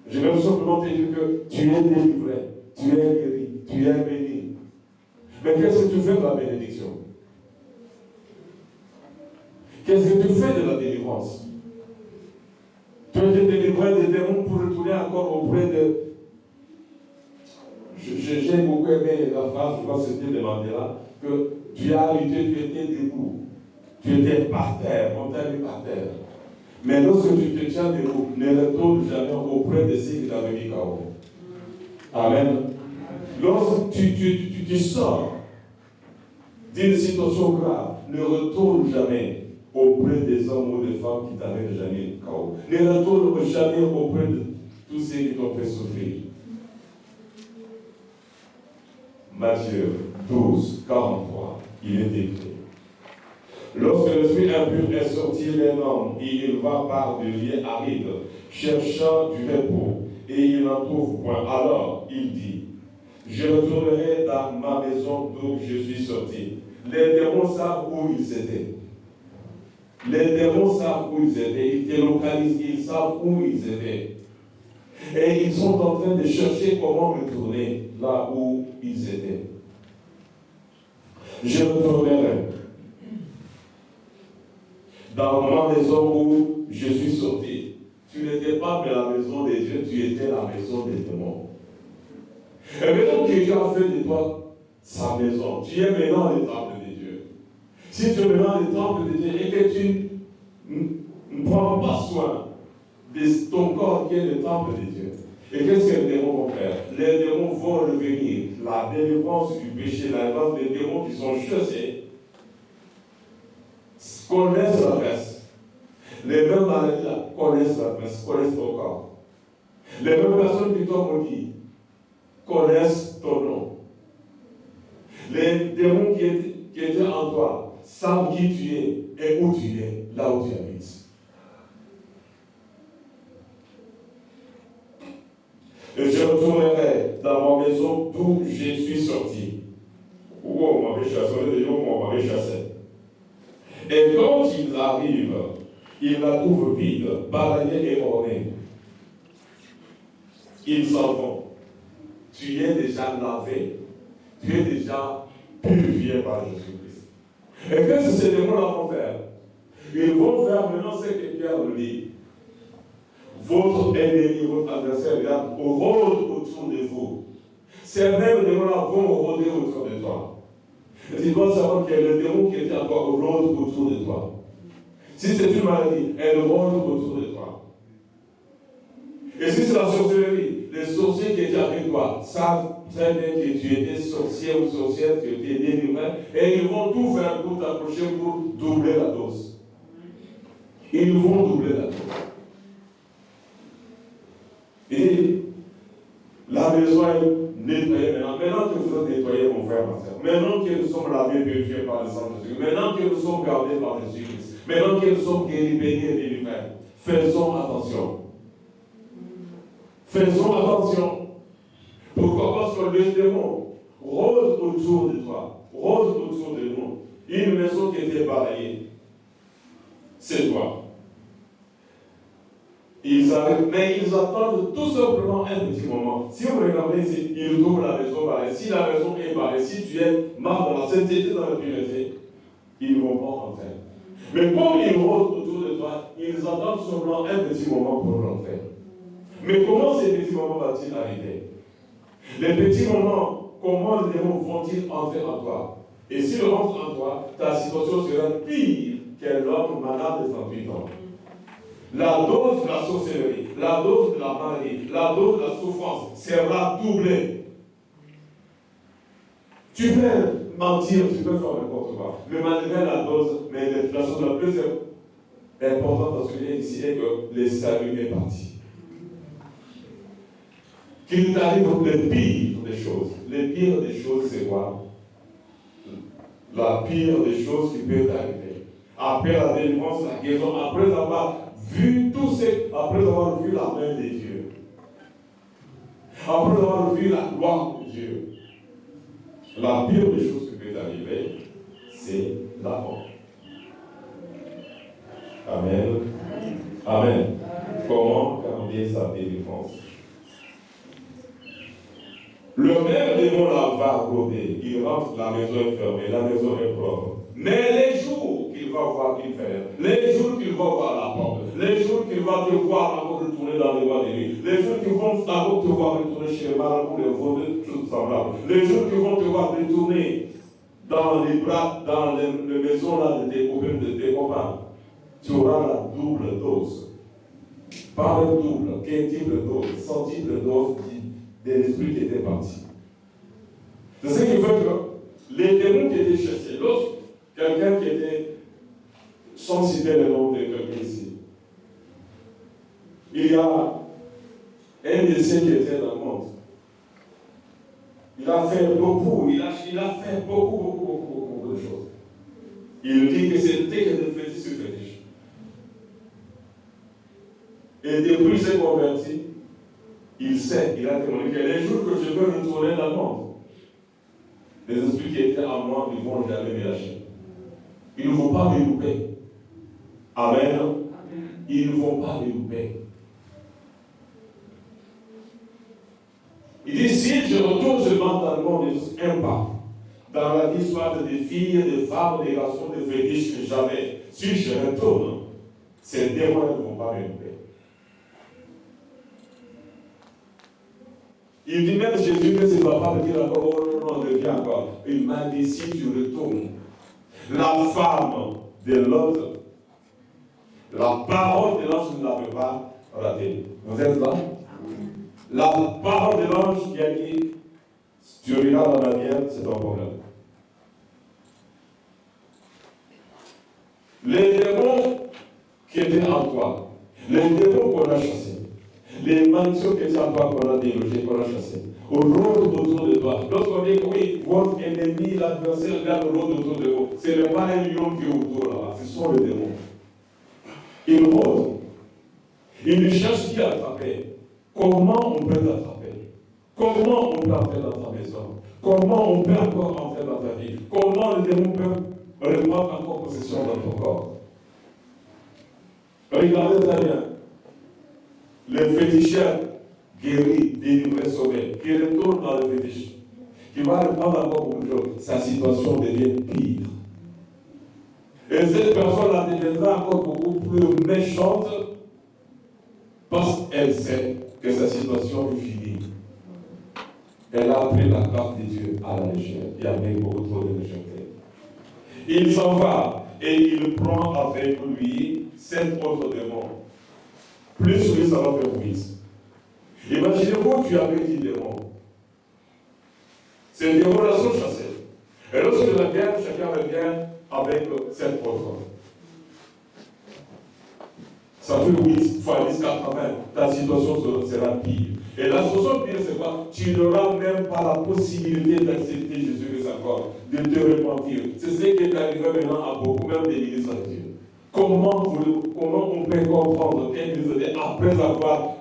Je vais tout simplement te dire que tu es délivré, tu es guéri, tu es béni. Mais qu'est-ce que tu fais de la bénédiction? Qu'est-ce que tu fais de la délivrance? Tu as été délivré des démons pour retourner encore auprès de... J'ai beaucoup aimé la phrase, je crois que c'était de Mandela, que tu as lutté, tu étais debout. Tu étais par terre, on t'a mis par terre. Mais lorsque tu te tiens debout, ne retourne jamais auprès de ceux qui t'avaient mis KO. Amen. Lorsque tu sors d'une situation grave, ne retourne jamais auprès des hommes ou des femmes qui t'avaient déjà mis KO. Ne retourne jamais auprès de tous ceux qui t'ont fait souffrir. Matthieu 12, 43, il est écrit. Lorsque l'esprit impur est sorti d'un homme et il va par des lieux arides, cherchant du repos, et il n'en trouve point, alors il dit, je retournerai dans ma maison d'où je suis sorti. Les démons savent où ils étaient. Les démons savent où ils étaient. Ils te localisent, ils savent où ils étaient. Et ils sont en train de chercher comment retourner là où ils étaient. Je retournerai dans ma maison où je suis sorti. Tu n'étais pas dans la maison des dieux, tu étais la maison des démons. Et maintenant que Dieu a fait de toi sa maison, tu es maintenant le temple de Dieu. Si tu es maintenant le temple de Dieu et que tu ne prends pas soin de ton corps qui est le temple de Dieu, et qu'est-ce que les démons vont faire? Les démons vont revenir. La délivrance du péché, la délivrance des démons qui sont chassés, connaissent l'adresse. Les mêmes maladies connaissent l'adresse, connaissent ton corps. Les mêmes personnes qui t'ont maudit connaissent ton nom. Les démons qui étaient en toi savent qui tu es et où tu es, là où tu habites. Et je retournerai dans ma maison d'où je suis sorti. Où on m'avait chassé, on m'avait chassé. Et quand ils arrivent, ils la trouvent vide, balayée et ornée. Ils s'en vont. Tu es déjà lavé, tu es déjà purifié par Jésus-Christ. Et qu'est-ce que ces démons-là vont faire? Ils vont faire maintenant ce que Pierre nous dit. Votre ennemi, votre adversaire, rôde autour de vous. Ces mêmes démons-là vont rôder autour de toi. Et tu dois savoir que le démon qui était en toi rôde autour de toi. Si c'est une maladie, elle rôde autour de toi. Et si c'est la sorcellerie, les sorciers qui étaient avec toi savent très bien que tu étais sorcier ou sorcière, tu étais délivré, et ils vont tout faire pour t'approcher pour doubler la dose. Ils vont doubler la dose. Et la maison est nettoyée maintenant. Maintenant que vous êtes nettoyés, mon frère, ma soeur, maintenant que nous sommes lavés, purifiés par le sang de Jésus, maintenant que nous sommes gardés par Jésus-Christ, maintenant que nous sommes guéris, bénis et délivrés, faisons attention. Faisons attention. Pourquoi? Parce que le démon rôde autour de toi, rôde autour de nous. Une maison qui était balayée, c'est toi. Ils arrivent, mais ils attendent tout simplement un petit moment. Si vous regardez ici, ils trouvent la maison balayée. Si la maison est balayée, si tu es mort dans la sainteté, dans la pureté, ils ne vont pas rentrer. Mais comme ils rôdent autour de toi, ils attendent seulement un petit moment pour rentrer. Mais comment ces petits moments vont-ils arriver? Les petits moments, comment les démons vont-ils entrer en toi? Et s'ils rentrent en toi, ta situation sera pire qu'un homme malade de 38 ans. La dose de la sorcellerie, la dose de la maladie, la dose de la souffrance sera doublée. Tu peux mentir, tu peux faire n'importe quoi. Mais malgré la dose, mais la chose la plus importante à souligner ici est que le salut est parti. Qu'il t'arrive le pire des choses. Le pire des choses, c'est quoi? La pire des choses qui peut t'arriver. Après la délivrance, la guérison, après avoir vu tout ce, après avoir vu la main de Dieu, après avoir vu la gloire de Dieu, la pire des choses qui peut t'arriver, c'est la mort. Amen. Amen. Comment garder sa délivrance? Le même démon là va rôder, il rentre, la maison est fermée, la maison est propre. Mais les jours qu'il va voir qu'il fait, les jours qu'il va voir la porte, les jours qu'il va te voir encore retourner dans les voies de nuit, les jours qu'ils vont encore te voir retourner chez les marabouts, les vaudes, tout semblables, les jours qu'ils vont te voir retourner dans les bras, dans les maisons là de tes copains, tu auras la double dose. Pas le double, quintuple dose, centiple dose de l'esprit qui était parti. L'autre, quelqu'un qui était, sans citer le nom de quelqu'un ici, il y a un de ceux qui était dans le monde. Il a fait beaucoup, il a fait beaucoup de choses. Il dit que c'était que de fétiche sur fétiche. Et depuis qu'il s'est converti, il sait, il a témoigné que les jours que je veux retourner dans le monde, les esprits qui étaient en moi ne vont jamais me lâcher. Ils ne vont pas me louper. Amen. Ils ne vont pas me louper. Il dit, si je retourne seulement dans le monde, un pas, dans la vie soit des filles, des femmes, des garçons, des fétiches que j'avais, si je retourne, ces démons ne vont pas me louper. Il dit même Jésus que ses papas me disent encore, oh non, reviens encore. Il m'a dit, si tu retournes, la femme de l'autre, la parole de l'ange ne l'avait pas ratée. Vous êtes là? La parole de l'ange qui a dit, si tu regardes dans la mienne, c'est ton problème. Les démons qui étaient en toi, les démons qu'on a chassés, les malédictions qui étaient en toi qu'on a délogées, qu'on a chassées, rôdent autour de toi. Lorsqu'on dit, oui, votre ennemi, l'adversaire, regarde rôde autour de vous, ce n'est pas un lion qui est autour là-bas, ce sont les démons. Ils rôdent. Ils ne cherchent qui attraper. Comment on peut t'attraper? Comment on peut entrer dans ta maison? Comment on peut encore entrer dans ta vie? Comment les démons peuvent reprendre encore possession dans ton corps? Regardez très bien. Le féticheur guéri, délivré, sauvé, qui retourne dans le fétiche, qui va reprendre encore beaucoup de choses, sa situation devient pire. Et cette personne-là deviendra encore beaucoup plus méchante parce qu'elle sait que sa situation est finie. Elle a pris la grâce de Dieu à la légère. Il y avait beaucoup trop de légèreté. Il s'en va et il prend avec lui 7 autres démons. Plus lui, ça va faire 8. Imaginez-vous, tu avais 10 démons. Ces démons-là sont chassés. Et lorsque je reviens, chacun revient avec 7 autres. Ça fait 8 fois 10, 80. Ta situation sera pire. Et la situation pire, c'est quoi? Tu n'auras même pas la possibilité d'accepter Jésus-Christ encore, de te repentir. C'est ce qui est arrivé maintenant à beaucoup, même des églises de Dieu. Comment on peut comprendre qu'une église, après avoir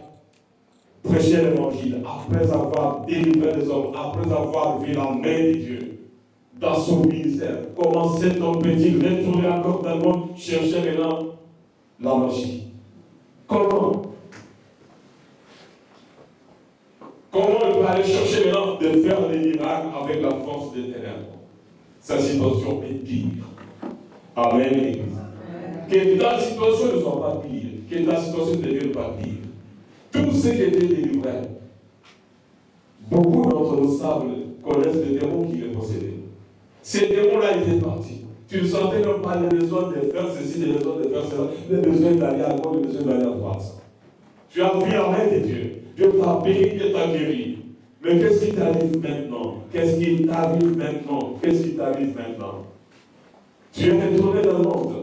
prêché l'évangile, après avoir délivré les hommes, après avoir vu la main de Dieu dans son ministère, comment cet homme peut-il retourner encore dans le monde, chercher maintenant la magie? Comment il peut aller chercher maintenant de faire des miracles avec la force des ténèbres? Sa situation est pire. Amen, l'Église. Que ta situation ne soit pas pire, que ta situation ne devienne pas pire. Tous ceux qui étaient délivrés, beaucoup d'entre nous savent, connaissent les démons qui les possédaient. Ces démons-là étaient partis. Tu ne sentais même pas les besoins de faire ceci, les besoins de faire cela, les besoins d'aller à gauche, les besoins d'aller à droite. Tu as vu la main de Dieu. Dieu t'a béni, Dieu t'a guéri. Mais qu'est-ce qui t'arrive maintenant? Qu'est-ce qui t'arrive maintenant? Qu'est-ce qui t'arrive maintenant? Tu es retourné dans le monde.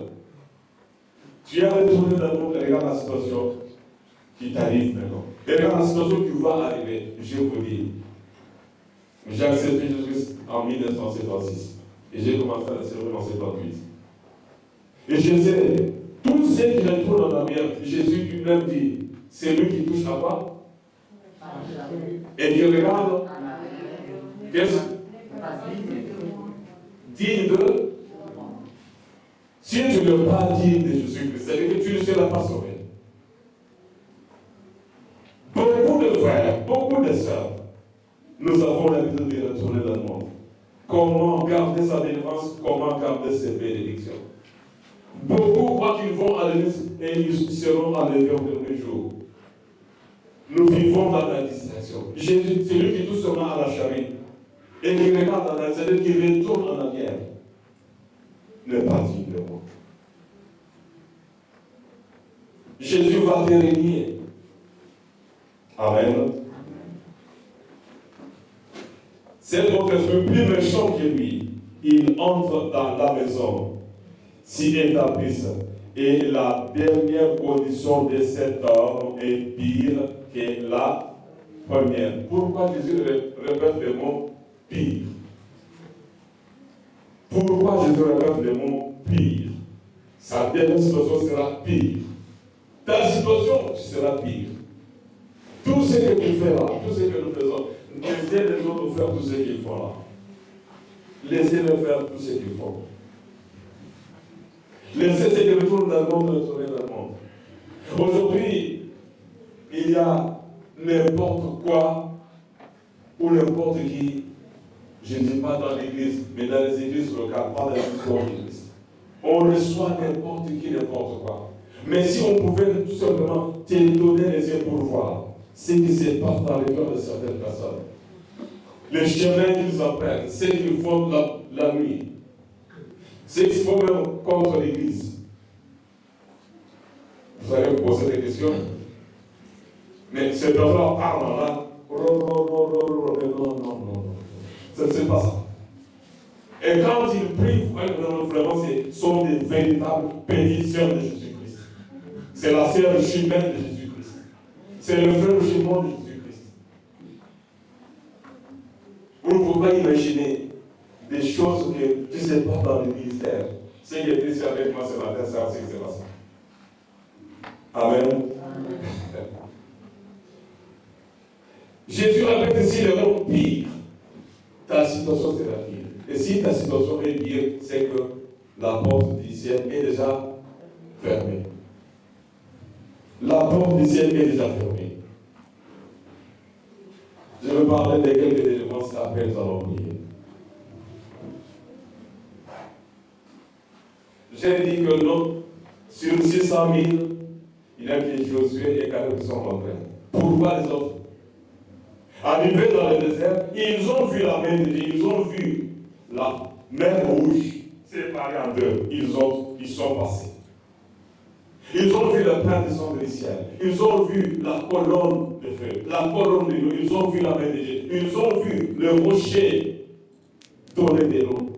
Tu es retourné dans le monde et regarde la situation qui t'arrive maintenant. Et regarde la situation qui va arriver. Je vous dis. J'ai accepté Jésus en 1956. Et j'ai commencé à la servir en 78. Et je sais, tous ceux qui retournent en arrière, Jésus lui-même dit, c'est lui qui touche à quoi? Et qui regarde, qu'est-ce digne de? Si tu ne veux pas digne de Jésus-Christ, c'est-à-dire que tu ne seras pas sauvé. Beaucoup de frères, beaucoup de sœurs, nous avons l'habitude de retourner dans le monde. Comment garder sa délivrance, comment garder ses bénédictions. Beaucoup croient qu'ils vont à l'église et ils seront enlevés au dernier jour. Nous vivons dans la distraction. Jésus, c'est lui qui touche seulement à la charrue et qui regarde dans la scène, qui retourne en arrière. Ne pas dire de moi. Jésus va te régner. Amen. C'est donc esprit plus méchant que lui. ils entrent dans la maison, s'y établissent. Et la dernière condition de cet homme est pire que la première. Pourquoi Jésus répète le mot pire? Pourquoi Jésus répète le mot pire? Sa dernière situation sera pire. Ta situation sera pire. Tout ce que tu fais là, tout ce que nous faisons, laissez les autres faire tout ce qu'ils font là. Laissez-les faire tout ce qu'ils font. Laissez ce que retourne dans le monde retourner dans le monde. Aujourd'hui, il y a n'importe quoi ou n'importe qui, je ne dis pas dans l'église, mais dans les églises locales, pas dans les églises. On reçoit n'importe qui, n'importe quoi. Mais si on pouvait tout simplement te donner les yeux pour voir ce qui se passe dans le cœur de certaines personnes, les chemins qu'ils apprennent, ce qu'ils font la nuit, ce qu'ils font même contre l'église. Vous allez vous poser des questions. Mais ces personnes parlent là. Non. C'est pas ça. Et quand ils prient, vraiment, ce sont des véritables bénédictions de Jésus-Christ. C'est la sœur jumelle de Jésus-Christ. C'est le frère jumeau de Jésus-Christ. Vous ne pouvez pas imaginer des choses qui se passent dans le ministère. Ce qui est ici avec moi ce matin, c'est ce qui se passe. Amen. Jésus répète ici le mot pire. Ta situation sera pire. Et si ta situation est pire, c'est que la porte du ciel est déjà fermée. La porte du ciel est déjà fermée. Je vais parler de quelques éléments, c'est après nous allons prier. J'ai dit que non, sur 600 000, il y a que Josué et Caleb qui sont rentrés. Pourquoi les autres? Arrivés dans le désert, ils ont vu la mer de Dieu, ils ont vu la mer rouge séparée en deux. Ils sont passés. Ils ont vu le pain descendre du ciel. Ils ont vu la colonne de feu, la colonne de l'eau. Ils ont vu la mer de Dieu. Ils ont vu le rocher donner de l'eau.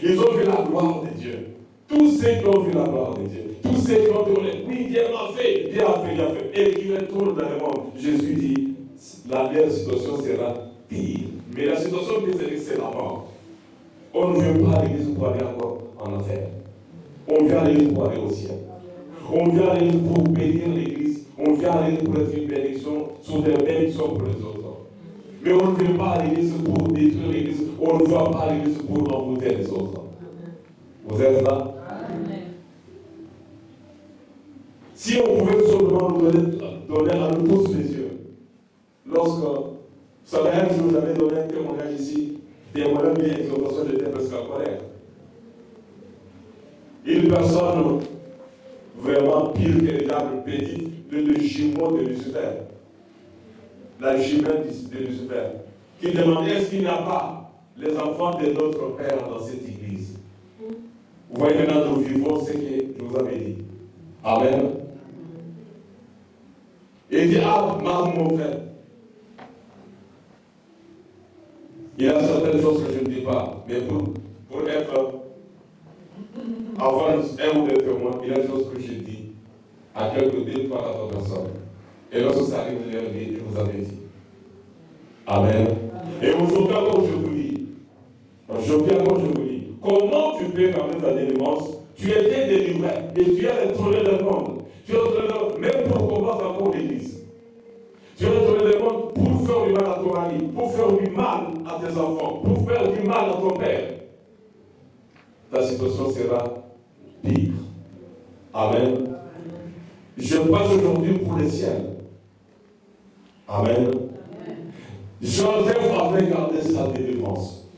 Ils ont vu la gloire de Dieu. Tous ceux qui ont vu la gloire de Dieu, tous ceux qui ont tourné, oui, Dieu m'a fait, Dieu a fait, Dieu a fait, et qui retournent dans le monde, Jésus dit, leur situation sera pire. Mais la situation qui c'est la mort. On ne vient pas à l'église pour aller encore en affaires. On vient à l'église pour aller au ciel. On vient à l'église pour bénir l'église. On vient à l'église pour être une bénédiction sur des bénédictions pour les autres. Mais on ne vient pas à l'église pour détruire l'église. On ne va pas à l'église pour envoûter les autres. Vous êtes là? Si on pouvait tout simplement nous donner à nous tous les yeux, lorsque ça va être, je vous avais donné un témoignage ici, témoignage d'une exhortation de presque en colère. Une personne vraiment pire que le diable petit, le jumeau de Lucifer, la jumelle de Lucifer, qui demandait est-ce qu'il n'y a pas les enfants de notre Père dans cette église. Vous voyez maintenant, nous vivons ce que je vous avais dit. Amen. Et il dit, ah, mon frère, il y a certaines choses que je ne dis pas, mais pour être, avoir un ou deux témoins, il y a des choses que je dis à quelques deux, trois, quatre personnes. Et lorsque ça arrive, je leur dis, je vous avais dit. Amen. Et aujourd'hui encore, je vous dis, comment tu peux garder ta délivrance? Tu étais délivré et tu as retourné le monde. Tu as retourné le monde, même pour combattre encore l'église. Tu as retourné le monde pour faire du mal à ton ami, pour faire du mal à tes enfants, pour faire du mal à ton père. Ta situation sera pire. Amen. Je passe aujourd'hui pour le ciel. Amen. Joseph avait gardé sa délivrance.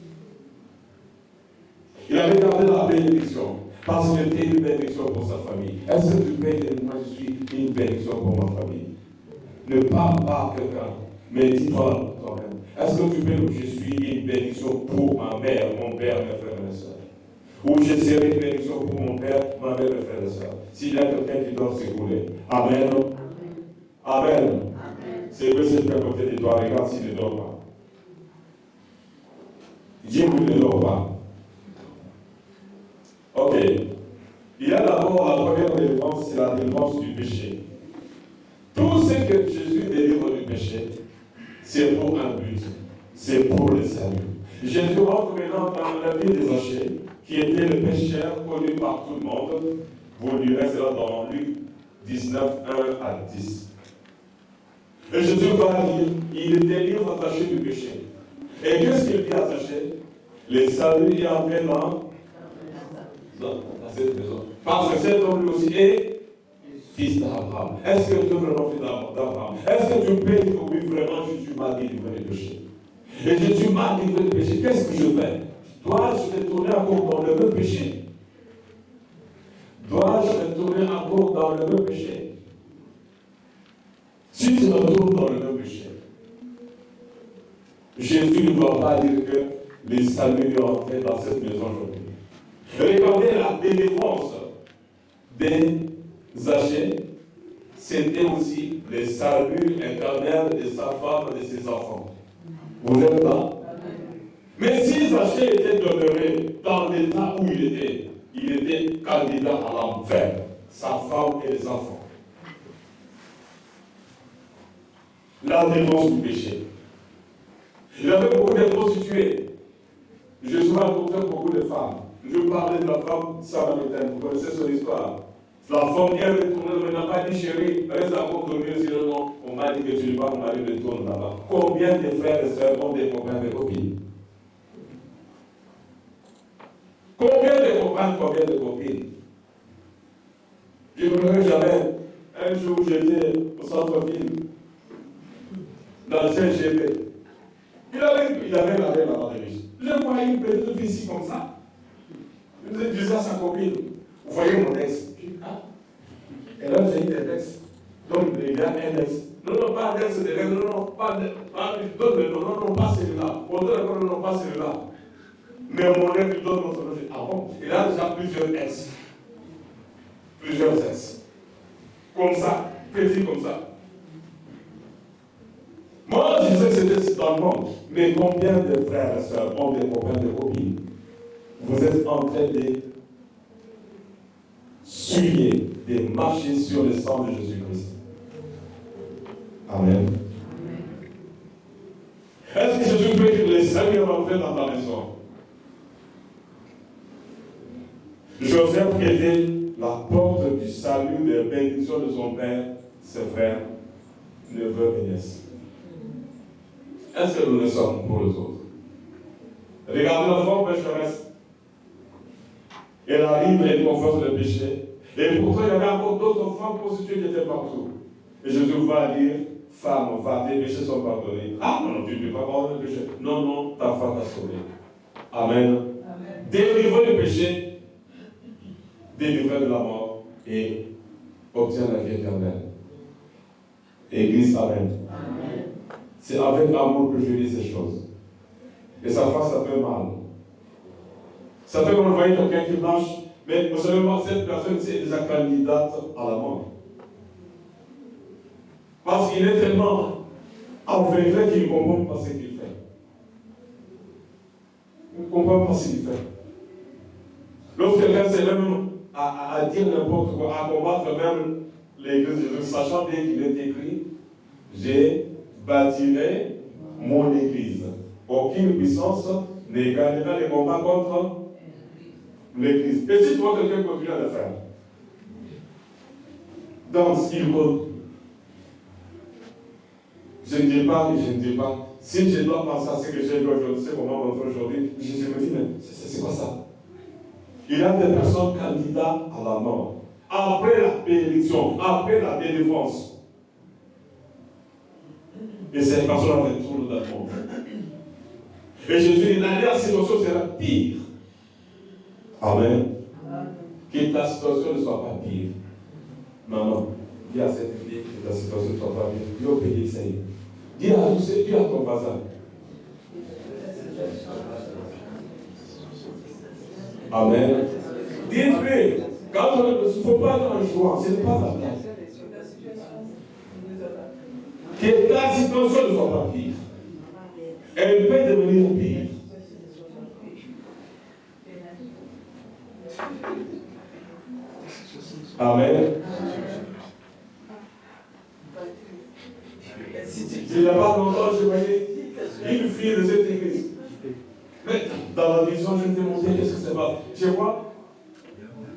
Il avait gardé la bénédiction. Parce qu'il était une bénédiction pour sa famille. Est-ce que tu peux dire, moi je suis une bénédiction pour ma famille? Ne parle pas à quelqu'un, mais dis-toi toi-même. Est-ce que tu peux dire, je suis une bénédiction pour ma mère, mon père, mes frères et mes soeurs? Ou je serai une bénédiction pour mon père, ma mère, mes frères et sœurs? S'il y a quelqu'un qui doit s'écouler. Amen. Amen. C'est vrai, c'est à côté de toi. Regarde s'il ne dort pas. Dieu ne dort pas. Ok. Il y a d'abord la première délivrance, c'est la délivrance du péché. Tout ce que Jésus délivre du péché, c'est pour un but. C'est pour le salut. Jésus rentre maintenant dans la vie des Zachée, qui était le pécheur connu par tout le monde. Vous lirez cela dans Luc 19, 1 à 10. Et Jésus va dire, il délivre Zachée du péché. Et qu'est-ce qu'il dit à Zachée? Le salut est entré dans cette maison. Parce que cet homme lui aussi est fils d'Abraham. Est-ce que tu es vraiment fils d'Abraham? Est-ce que tu peux dire oui, vraiment, Jésus m'a délivré du péché? Et Jésus m'a délivré du péché. Qu'est-ce que je fais? Dois-je retourner encore dans le même péché? Dois-je retourner encore dans le même péché? Si tu retournes dans le même péché, Jésus ne doit pas dire que les saluts est entré dans cette maison aujourd'hui. Regardez la délivrance des Zachée, c'était aussi le salut éternel de sa femme et de ses enfants. Vous êtes là? Mais si Zachée était demeuré dans l'état où il était candidat à l'enfer, sa femme et les enfants. La délivrance du péché. Il avait beaucoup de prostituées. Jésus a rencontré beaucoup de femmes. Je parlais de la femme samaritaine, vous connaissez son histoire. La femme est retournée, elle n'a pas dit chérie, reste encore dormir, sinon non, on m'a dit que tu n'es pas mon mari, retourne là-bas. Combien de frères et sœurs ont des copains, des copines? Combien de copains, combien de copines? Je ne me jamais. Un jour, j'étais au centre-ville, dans le CGB. Il avait la reine là-bas de riche. Je voyais une petite fille ici comme ça. Je disais à sa copine, vous voyez mon ex? Et là, j'ai eu des ex. Donc, il y a un ex. Non, pas un ex de règle, non, pas donne le nom, non, pas celui-là. On donne le nom, non, pas celui-là. Mais mon ex lui donne mon nom. Ah bon? Il a déjà plusieurs ex. Plusieurs ex. Comme ça, petit comme ça. Moi, je disais que c'était dans le monde. Mais combien de frères et sœurs ont des copains, des copines? Vous êtes en train de suyer, de marcher sur le sang de Jésus-Christ. Amen. Est-ce que Jésus peut dire les saluts rentrés dans ta maison? Joseph qui était la porte du salut, de la bénédiction de son père, ses frères, neveux et nièces. Est-ce que nous le sommes pour les autres? Regardez la femme pécheresse. Elle arrive et elle confesse le péché. Et pourtant, il y avait encore d'autres femmes prostituées qui étaient partout. Et Jésus va dire, femme, va, tes péchés sont pardonnés. Ah non, tu ne peux pas pardonner le péché. Non, non, ta femme t'a sauvé. Amen. Délivré du péché, délivré de la mort et obtient la vie éternelle. Église, amen. Amen. C'est avec amour que je dis ces choses. Et ça fait mal. Ça fait qu'on voit quelqu'un qui marche, mais vous savez pas, cette personne, c'est déjà candidate à la mort. Parce qu'il est tellement envergé qu'il ne comprend pas ce qu'il fait. Il ne comprend pas ce qu'il fait. Lorsque quelqu'un s'est même à dire n'importe quoi, à combattre même l'église de Jésus, sachant bien qu'il est écrit, j'ai bâtirai mon église. Aucune puissance ne gagnera les combats contre l'église. Et si tu vois quelqu'un continue à le faire, dans ce qu'il veut, je ne dis pas, si je dois penser à ce que j'ai vu aujourd'hui, c'est comment montrer aujourd'hui, je me dis, mais c'est quoi ça? Il y a des personnes candidates à la mort. Après la bénédiction, après la délivrance. Et ces personnes retournent dans le monde. Et Jésus dit, la situation sera pire. Amen. Que ta situation ne soit pas pire. Maman, dis à cette fille que ta situation ne soit pas pire. Dis au pays, essaye. Dis à ton voisin. Amen. Dites-lui, quand il ne faut pas être en joie, ce n'est pas la place. Que ta situation ne soit pas pire. Elle peut devenir pire. Amen. Il n'y a pas longtemps, je voyais une fille de cette église. Mais dans la vision, je me demandais qu'est-ce que c'est pas. Je vois,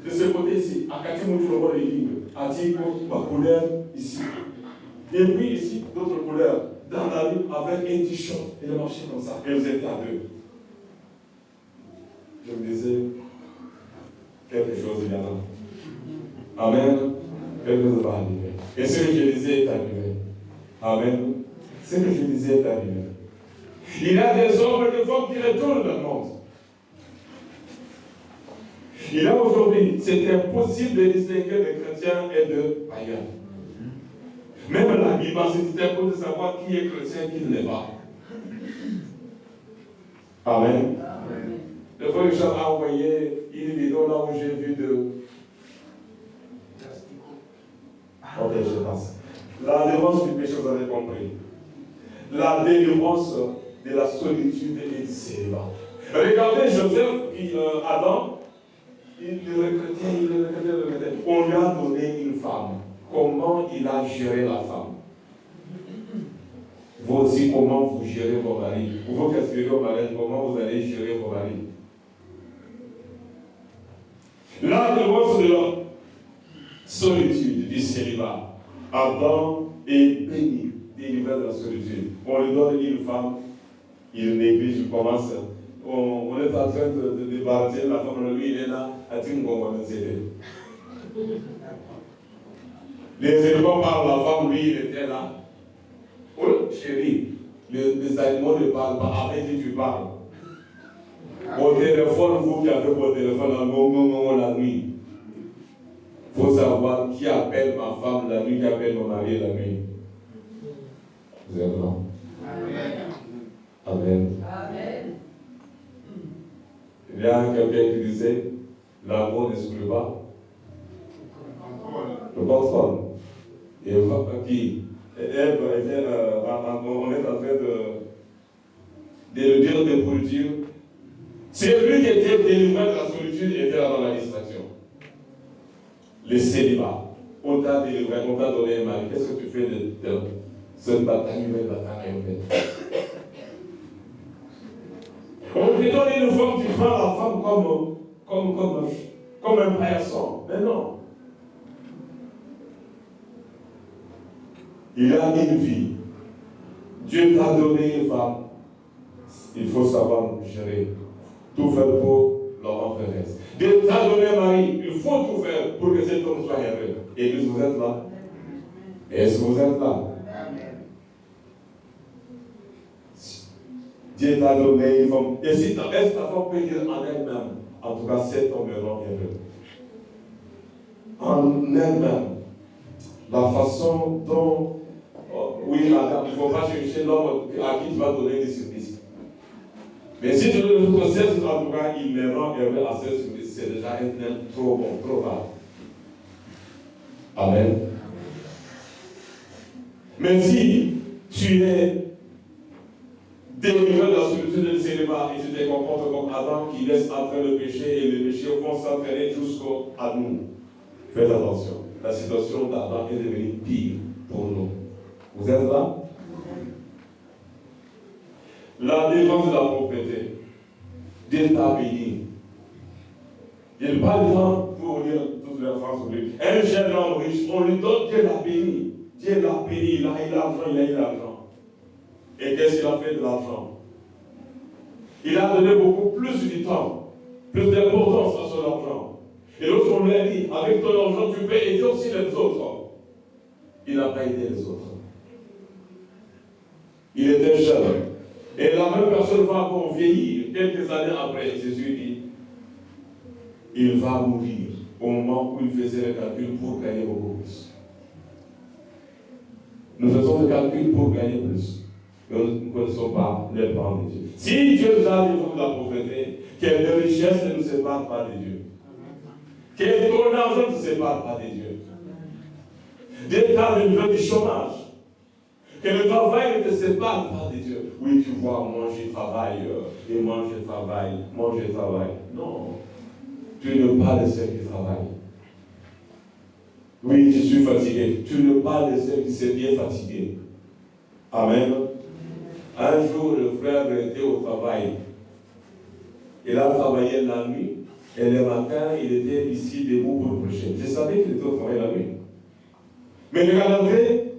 de ce côté ici, à Katimoutou, le roi de l'église, à Tigo, ma couleur ici. Et puis ici, d'autres couleurs, dans la rue, avec un t-shirt. Et le marché comme ça. Et vous étiez à deux. Je me disais, quelque chose il y en a. Amen. Quelque chose va arriver. Et ce que je disais est arrivé. Amen. Ce que je disais est arrivé. Il y a des hommes et des femmes qui retournent le monde. Il y a aujourd'hui, c'est impossible de distinguer les chrétiens et de païens. Même là, il va se distinguer de savoir qui est chrétien et qui ne l'est pas. Amen. Le frère Richard a envoyé une vidéo là où j'ai vu de. Ok, je passe. La délivrance du péché, vous avez compris. La délivrance de la solitude et du célibat. Regardez Joseph, Adam, il regrettait. On lui a donné une femme. Comment il a géré la femme? Vous aussi, comment vous gérez vos maris? Vous qui aspirez au mariage, comment vous allez gérer vos maris? La délivrance de la solitude, du célibat. Adam est béni, délivré de la solitude. On lui donne une femme, il néglige, il commence. On est en train de débarrasser la femme, lui il est là, à Tingo, les éléments par la femme, lui il était là. Oh, chérie, les animaux ne parlent pas, avec qui tu parles. Au téléphone, vous qui avez votre téléphone la nuit, il faut savoir qui appelle ma femme la nuit, qui appelle mon mari la nuit. Vous êtes là? Amen. Amen. Amen. Il y a quelqu'un qui disait, l'amour n'exclut pas le contrôle. Et qui Ève, on est en train de le dire de pourriture. C'est lui qui était délivré de la solitude et était là dans la distraction. Le célibat. On t'a délivré, on t'a donné un mari. Qu'est-ce que tu fais de cette bataille humaine, On te donne une femme, tu prends la femme comme un paillasson. Mais non. Il a une vie. Dieu t'a donné une femme. Il faut savoir gérer. Tout faire pour leur rendre heureuse. Dieu t'a donné un mari. Il faut tout faire pour que cet homme soit heureux. Et vous êtes là. Est-ce que vous êtes là? Dieu t'a donné une femme. Et si ta femme peut dire en elle-même, en tout cas, cet homme est heureux. En elle-même, la façon dont oui, il ne faut pas chercher l'homme à qui tu vas donner des surprises. Mais si tu le processes, en tout cas, il me rend heureux à ces surprises. C'est déjà un homme trop bon, trop rare. Amen. Mais si tu es délivré de la solitude et du célibat et tu te comportes comme Adam qui laisse entrer le péché et le péché vont s'entraîner jusqu'à nous, faites attention. La situation d'Adam est devenue pire pour nous. Vous êtes là? La défense de la propriété. Dieu t'a béni. Il n'a pas le temps pour lire toute la France. Un jeune homme riche, on lui donne, Dieu l'a béni. Dieu l'a béni, il a eu l'argent, il a eu l'argent. Et qu'est-ce qu'il a fait de l'argent? Il a donné beaucoup plus du temps, plus d'importance à son argent. Et l'autre, on lui a dit, avec ton argent, tu peux aider aussi les autres. Il n'a pas aidé les autres. Il était jeune. Et la même personne va encore vieillir. Quelques années après, Jésus dit, il va mourir au moment où il faisait le calcul pour gagner beaucoup plus. Nous faisons le calcul pour gagner plus. Mais nous ne connaissons pas les plans de Dieu. Si Dieu nous a livré de la pauvreté, que les richesses ne nous séparent pas de Dieu. Que ton argent ne te sépare pas de Dieu. Dieu t'a livré du chômage. Que le travail ne te sépare pas de Dieu. Oui, tu vois, moi je travaille, et moi je travaille, moi je travaille. Non, tu n'es pas de ceux qui travaillent. Oui, je suis fatigué. Tu ne parles de celle qui s'est bien fatigué. Amen. Un jour, le frère était au travail. Il a travaillé la nuit. Et le matin, il était ici debout pour prêcher. Je savais qu'il était au travail la nuit. Mais le calendrier,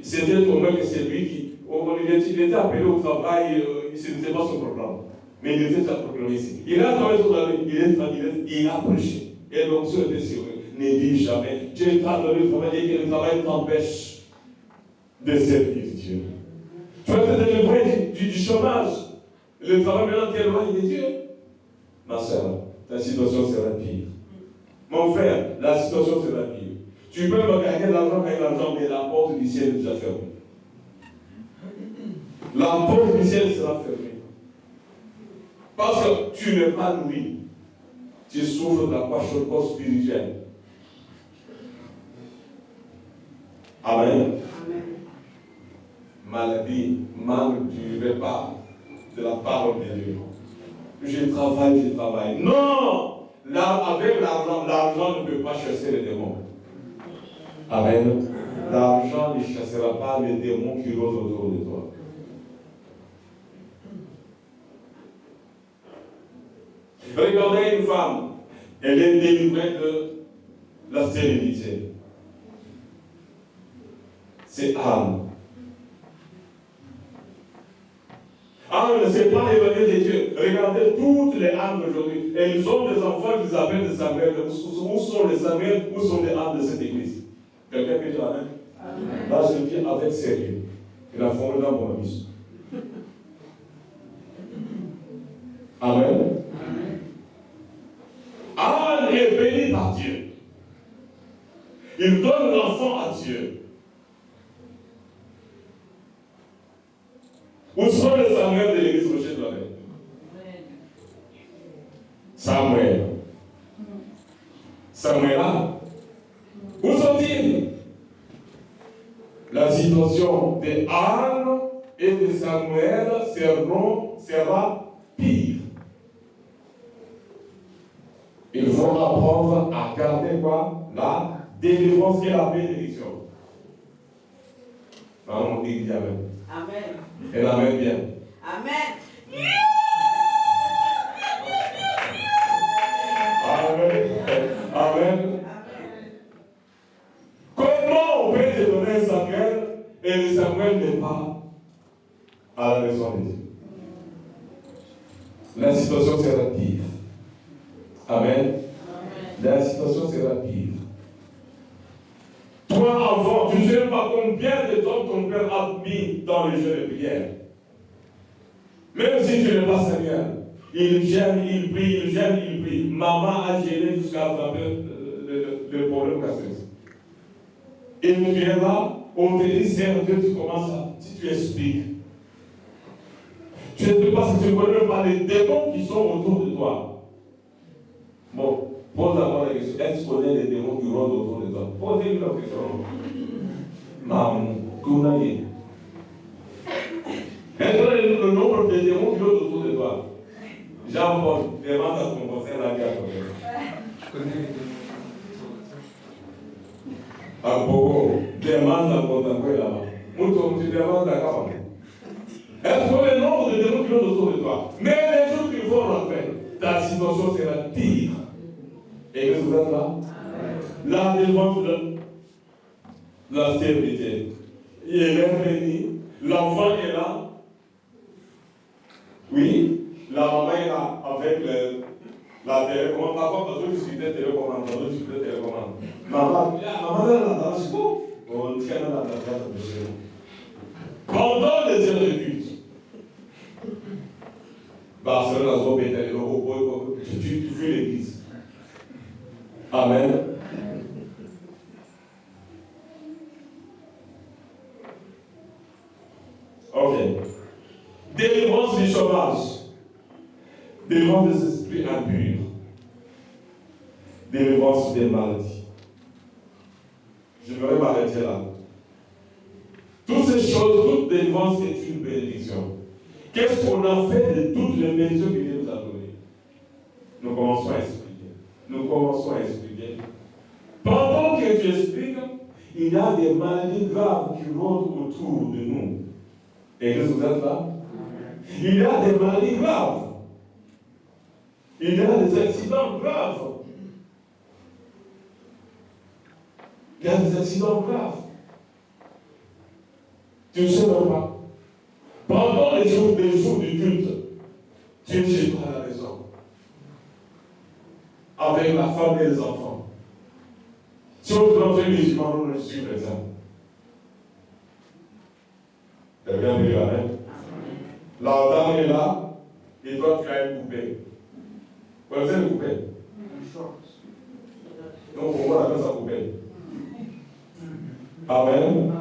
c'était pour moi que c'est lui qui. Il était appelé au travail, ce n'était pas son programme. Mais il était déjà proclamé ici. Il a travaillé sur la nuit, il a prêché. Et donc, ce était sûr. Ne dis jamais, Dieu t'a donné le travail et que le travail t'empêche de servir Dieu. Tu vas te délivrer du chômage. Le travail maintenant t'est loin de Dieu. Ma soeur, ta situation sera pire. Mon frère, la situation sera pire. Tu peux me gagner de l'argent, mais la porte du ciel est déjà fermée. La porte du ciel sera fermée. Parce que tu n'es pas nourri. Tu souffres de la kwashiorkor spirituelle. Amen. Amen. Maladie, manque du repas, de la parole de Dieu. Je travaille. Non! Là, avec l'argent ne peut pas chasser les démons. Amen. L'argent ne chassera pas les démons qui rôdent autour de toi. Regardez une femme, elle est délivrée de la stérilité. C'est Anne. Anne ne s'est pas éloignée de Dieu. Regardez toutes les âmes d'aujourd'hui. Et ils ont des enfants qu'ils appellent des Samuel. Où sont les Samuel? Où sont les âmes de cette église? Quelqu'un peut dire Amen? Amen. Là, je dis avec sérieux. Il a formé dans mon ami. Amen. Anne est bénie par Dieu. Il donne l'enfant à Dieu. Où sont les Samuel de l'église Rocher de la Mer? Samuel. Samuel, où sont-ils? La situation de Anne et de Samuel sera pire. Il faut apprendre à garder quoi? La délivrance et la bénédiction. On dit Amen. Amen. Et l'amen bien. Amen. Amen. Amen. Comment on peut te donner un Samuel et le Samuel n'est pas à la maison de Dieu? La situation sera pire. Amen. Amen. La situation sera pire. Toi, enfant, tu ne sais pas combien de temps ton père a mis dans le jeu de prière. Même si tu n'es pas Seigneur, il gêne, il prie. Maman a gêné jusqu'à attraper le problème gastrique. Et tu es là, on te dit, Seigneur Dieu, tu commences à, si tu expliques. Tu ne sais pas si tu ne connais pas les démons qui sont autour de toi. Bon. Pose d'abord la question, est-ce qu'on connaît les démons qui rôdent autour de toi? Posez-lui la question. Maman, Kounaï. Est-ce qu'on connaît le nombre de démons qui rôdent autour de toi? Jean-Paul, demande à ton conseil la vie à ton père. Je connais les démons. À Bogo, demande à ton conseil là-bas. Mouton, tu demandes à Kaman. Est-ce qu'on connaît le nombre de démons qui rôdent autour de toi? Mais les jours qu'il faut rentrer, ta situation sera pire. Et vous êtes là? La délivrance de la stérilité. Il est béni. L'enfant est là. Oui. La maman est là avec la télécommande. Parfois, parce que je suis télécommande. Maman est là. C'est bon. On tient la pendant les heures de culte. Tu fais l'église. Amen. Ok. Délivrance du chômage. Délivrance des esprits impurs. Délivrance des maladies. Je vais m'arrêter là. Toutes ces choses, toute délivrance est une bénédiction. Qu'est-ce qu'on a fait de toutes les bénédictions que Dieu nous a données? Nous commençons à expliquer. Pendant que tu expliques, il y a des maladies graves qui rôdent autour de nous. Église, vous êtes là? Il y a des maladies graves. Il y a des accidents graves. Il y a des accidents graves. Tu ne sais même pas. Pendant les jours du culte, tu es chez toi à la maison. Avec la femme et les enfants. Si on te donne les musulmans, je suis présent. Tu as bien vu, amen. La dame est là, et toi tu as une poupée. Vous connaissez une poupée? Donc on voit la sa poupée. Amen.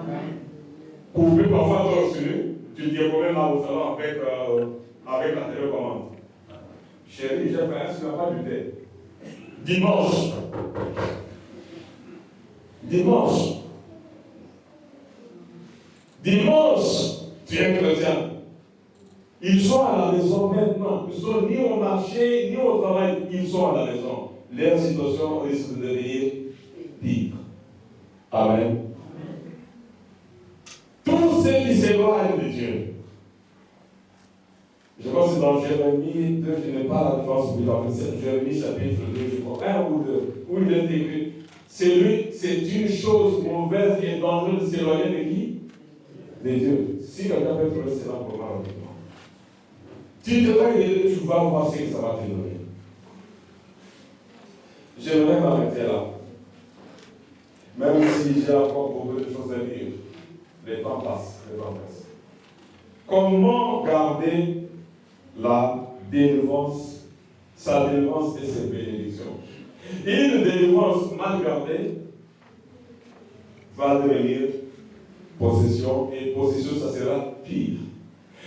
Poupée parfois torse-nu, tu te promènes là au salon avec la télécommande. Chérie, j'ai fait un, tu n'as pas du thé. Dimanche, tu es chrétien. Ils sont à la maison maintenant. Ils sont ni au marché, ni au travail. Ils sont à la maison. Leur situation risque de devenir pire. Amen. Tous ceux qui s'éloignent de Dieu. Je pense que c'est dans Jérémie 2, je n'ai pas la différence c'est Jérémie chapitre 2, je crois, 1 ou 2, où il est écrit, c'est une chose mauvaise et dangereuse de s'éloigner de qui? De Dieu. Si quelqu'un peut trouver cela pour moi, rapidement. Tu te réveilles, tu vas voir ce que ça va te donner. J'aimerais m'arrêter là. Même si j'ai encore beaucoup de choses à dire. Le temps passe. Comment garder sa délivrance et ses bénédictions? Une délivrance mal gardée va devenir possession, et possession, ça sera pire.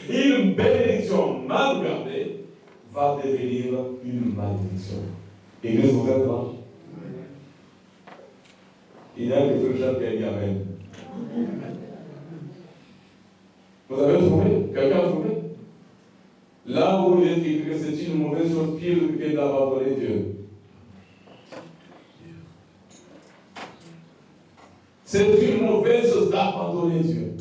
Une bénédiction mal gardée va devenir une malédiction. Église, vous êtes là? Il y a quelque chose qui a dit amen. Vous avez trouvé? Quelqu'un a trouvé? Là où il est écrit que c'est une mauvaise chose pire que d'abandonner Dieu. C'est une mauvaise chose d'abandonner Dieu.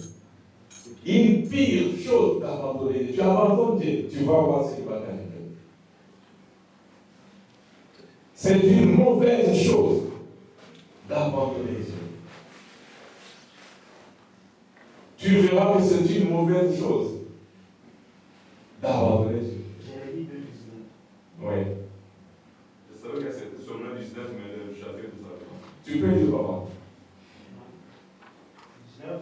Une pire chose d'abandonner Dieu. Tu abandonnes Dieu, tu vas voir ce qui va t'arriver. C'est une mauvaise chose d'abandonner Dieu. Tu verras que c'est une mauvaise chose d'abandonner Dieu. Jérémie 2, 19. Oui. Je savais que c'était sur le 19, mais le chapitre tout ça. Tu peux dire, papa. 19.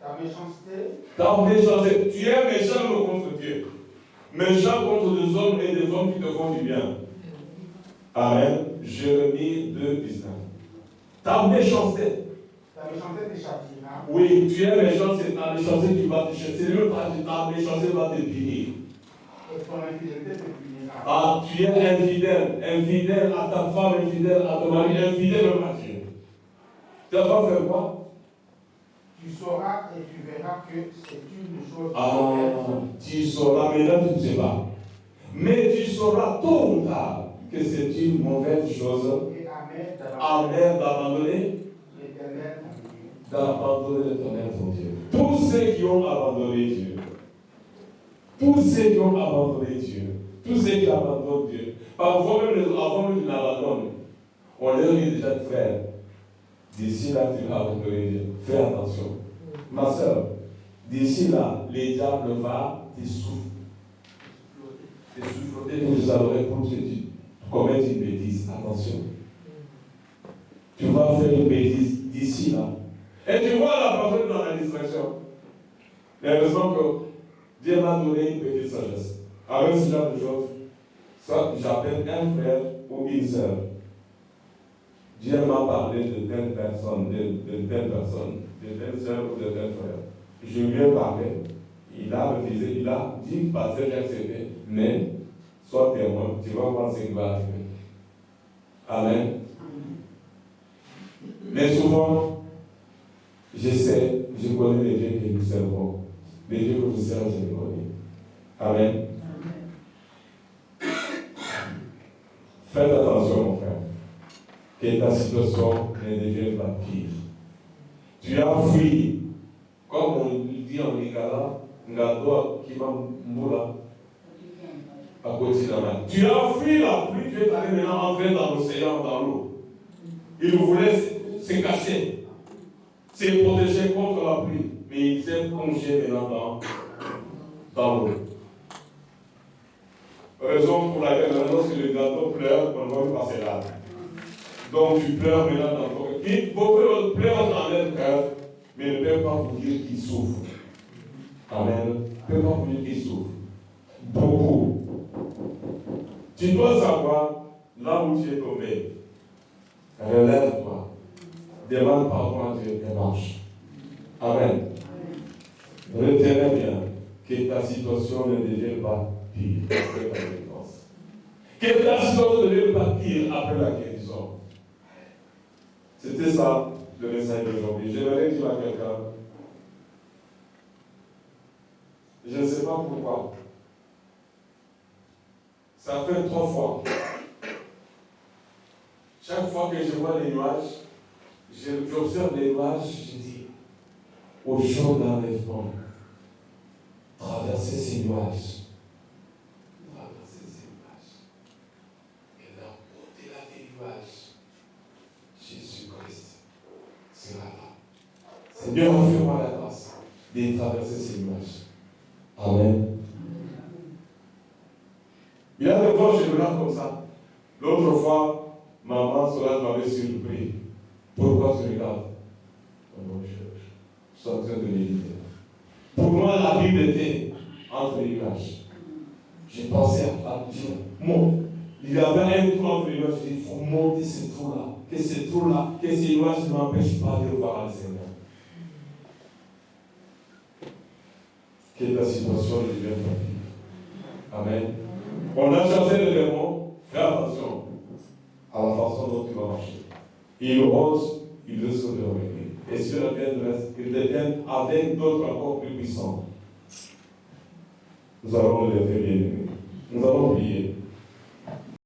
Ta méchanceté. Ta méchanceté. Tu es méchant contre Dieu. Méchant contre des hommes et des hommes qui te font du bien. Amen. Jérémie 2, 19. Ta méchanceté. Ta méchanceté te châtiera. Oui, tu es méchant, c'est ta méchanceté qui va te châtier. C'est lui qui ta méchanceté va te punir. Et ton infidélité te punira. Ah, tu es infidèle. Infidèle à ta femme, infidèle à ton mari, infidèle à Dieu. Tu vas pas faire quoi? Tu sauras et tu verras que c'est une chose. Tu sauras, mais là tu ne sais pas. Mais tu sauras tôt ou tard que c'est une mauvaise chose. Et amère d'abandonner l'Éternel, d'abandonner l'éternel ton Dieu. Tous ceux qui ont abandonné Dieu, tous ceux qui ont abandonné Dieu, tous ceux qui abandonnent Dieu, parfois même avant qu'ils l'abandonnent, on leur dit déjà, frère, d'ici là tu vas abandonner Dieu. Fais attention. Ma soeur, d'ici là, le diable va t'essouffler vous allez pour te commettre une bêtise. Attention. Tu vas faire une bêtise d'ici là. Et tu vois la personne dans la distraction. Mais heureusement que Dieu m'a donné une petite sagesse. Avec ce genre de choses, ça, j'appelle un frère ou une sœur. Dieu m'a parlé de telle personne, de telle sœur ou de tel frère. Je lui ai parlé. Il a refusé, il a dit, pasteur, j'ai accepté, mais sois témoin, tu vas voir ce qui va arriver. Amen. Mais souvent, je connais les dieux que nous servons. Les dieux que je sers, je les connais. Amen. Faites attention, mon frère, que ta situation ne devienne pas pire. Tu as fui, comme on dit en Lingala, Ngado Kimambula, à côté de la main. Tu as fui la pluie, tu es allé maintenant entrer dans l'océan, dans l'eau. Il voulait se cacher, se protéger contre la pluie, mais il s'est plongé maintenant dans l'eau. Raison pour laquelle lorsque le gâteau pleure, on ne va pas passer là. Donc tu pleures maintenant dans ton cœur. Beaucoup pleurent dans leur cœur, mais ne peuvent pas vous dire qu'ils souffrent. Amen. Ne peuvent pas vous dire qu'ils souffrent. Beaucoup. Tu dois savoir là où tu es tombé. Relève-toi. Demande pardon à Dieu et marche. Amen. Retiens bien que ta situation ne devienne pas pire après ta délivrance. Que ta situation ne devienne pas pire après la guérison. C'était ça le message d'aujourd'hui. J'aimerais dire à quelqu'un, je ne sais pas pourquoi, ça fait 3 fois. Chaque fois que je vois les nuages, j'observe les nuages, je dis, au jour d'enlèvement, traverser ces nuages. Et là, au-delà des nuages, Jésus-Christ sera là. Seigneur, fais-moi la grâce de traverser ces nuages. Amen. Il y a des fois, je regarde comme ça. L'autre fois, maman Solange m'avait surpris. Pourquoi tu regardes? Je suis en train de méditer. Pour moi, la Bible était entre les nuages. J'ai pensé à Dieu. Bon, il y avait un trou entre les nuages. J'ai dit, il faut monter ce trou-là. Que ce trou-là, que ces nuages ne m'empêchent pas de voir le Seigneur. Que ta situation ne devienne pas pire. Amen. On a chassé le démon. Fais attention à la façon dont tu vas marcher. Il ose, il risque de revenir. Et si la pierre reste, il devient avec d'autres encore plus puissants. Nous allons le lever bien aimé. Nous allons prier.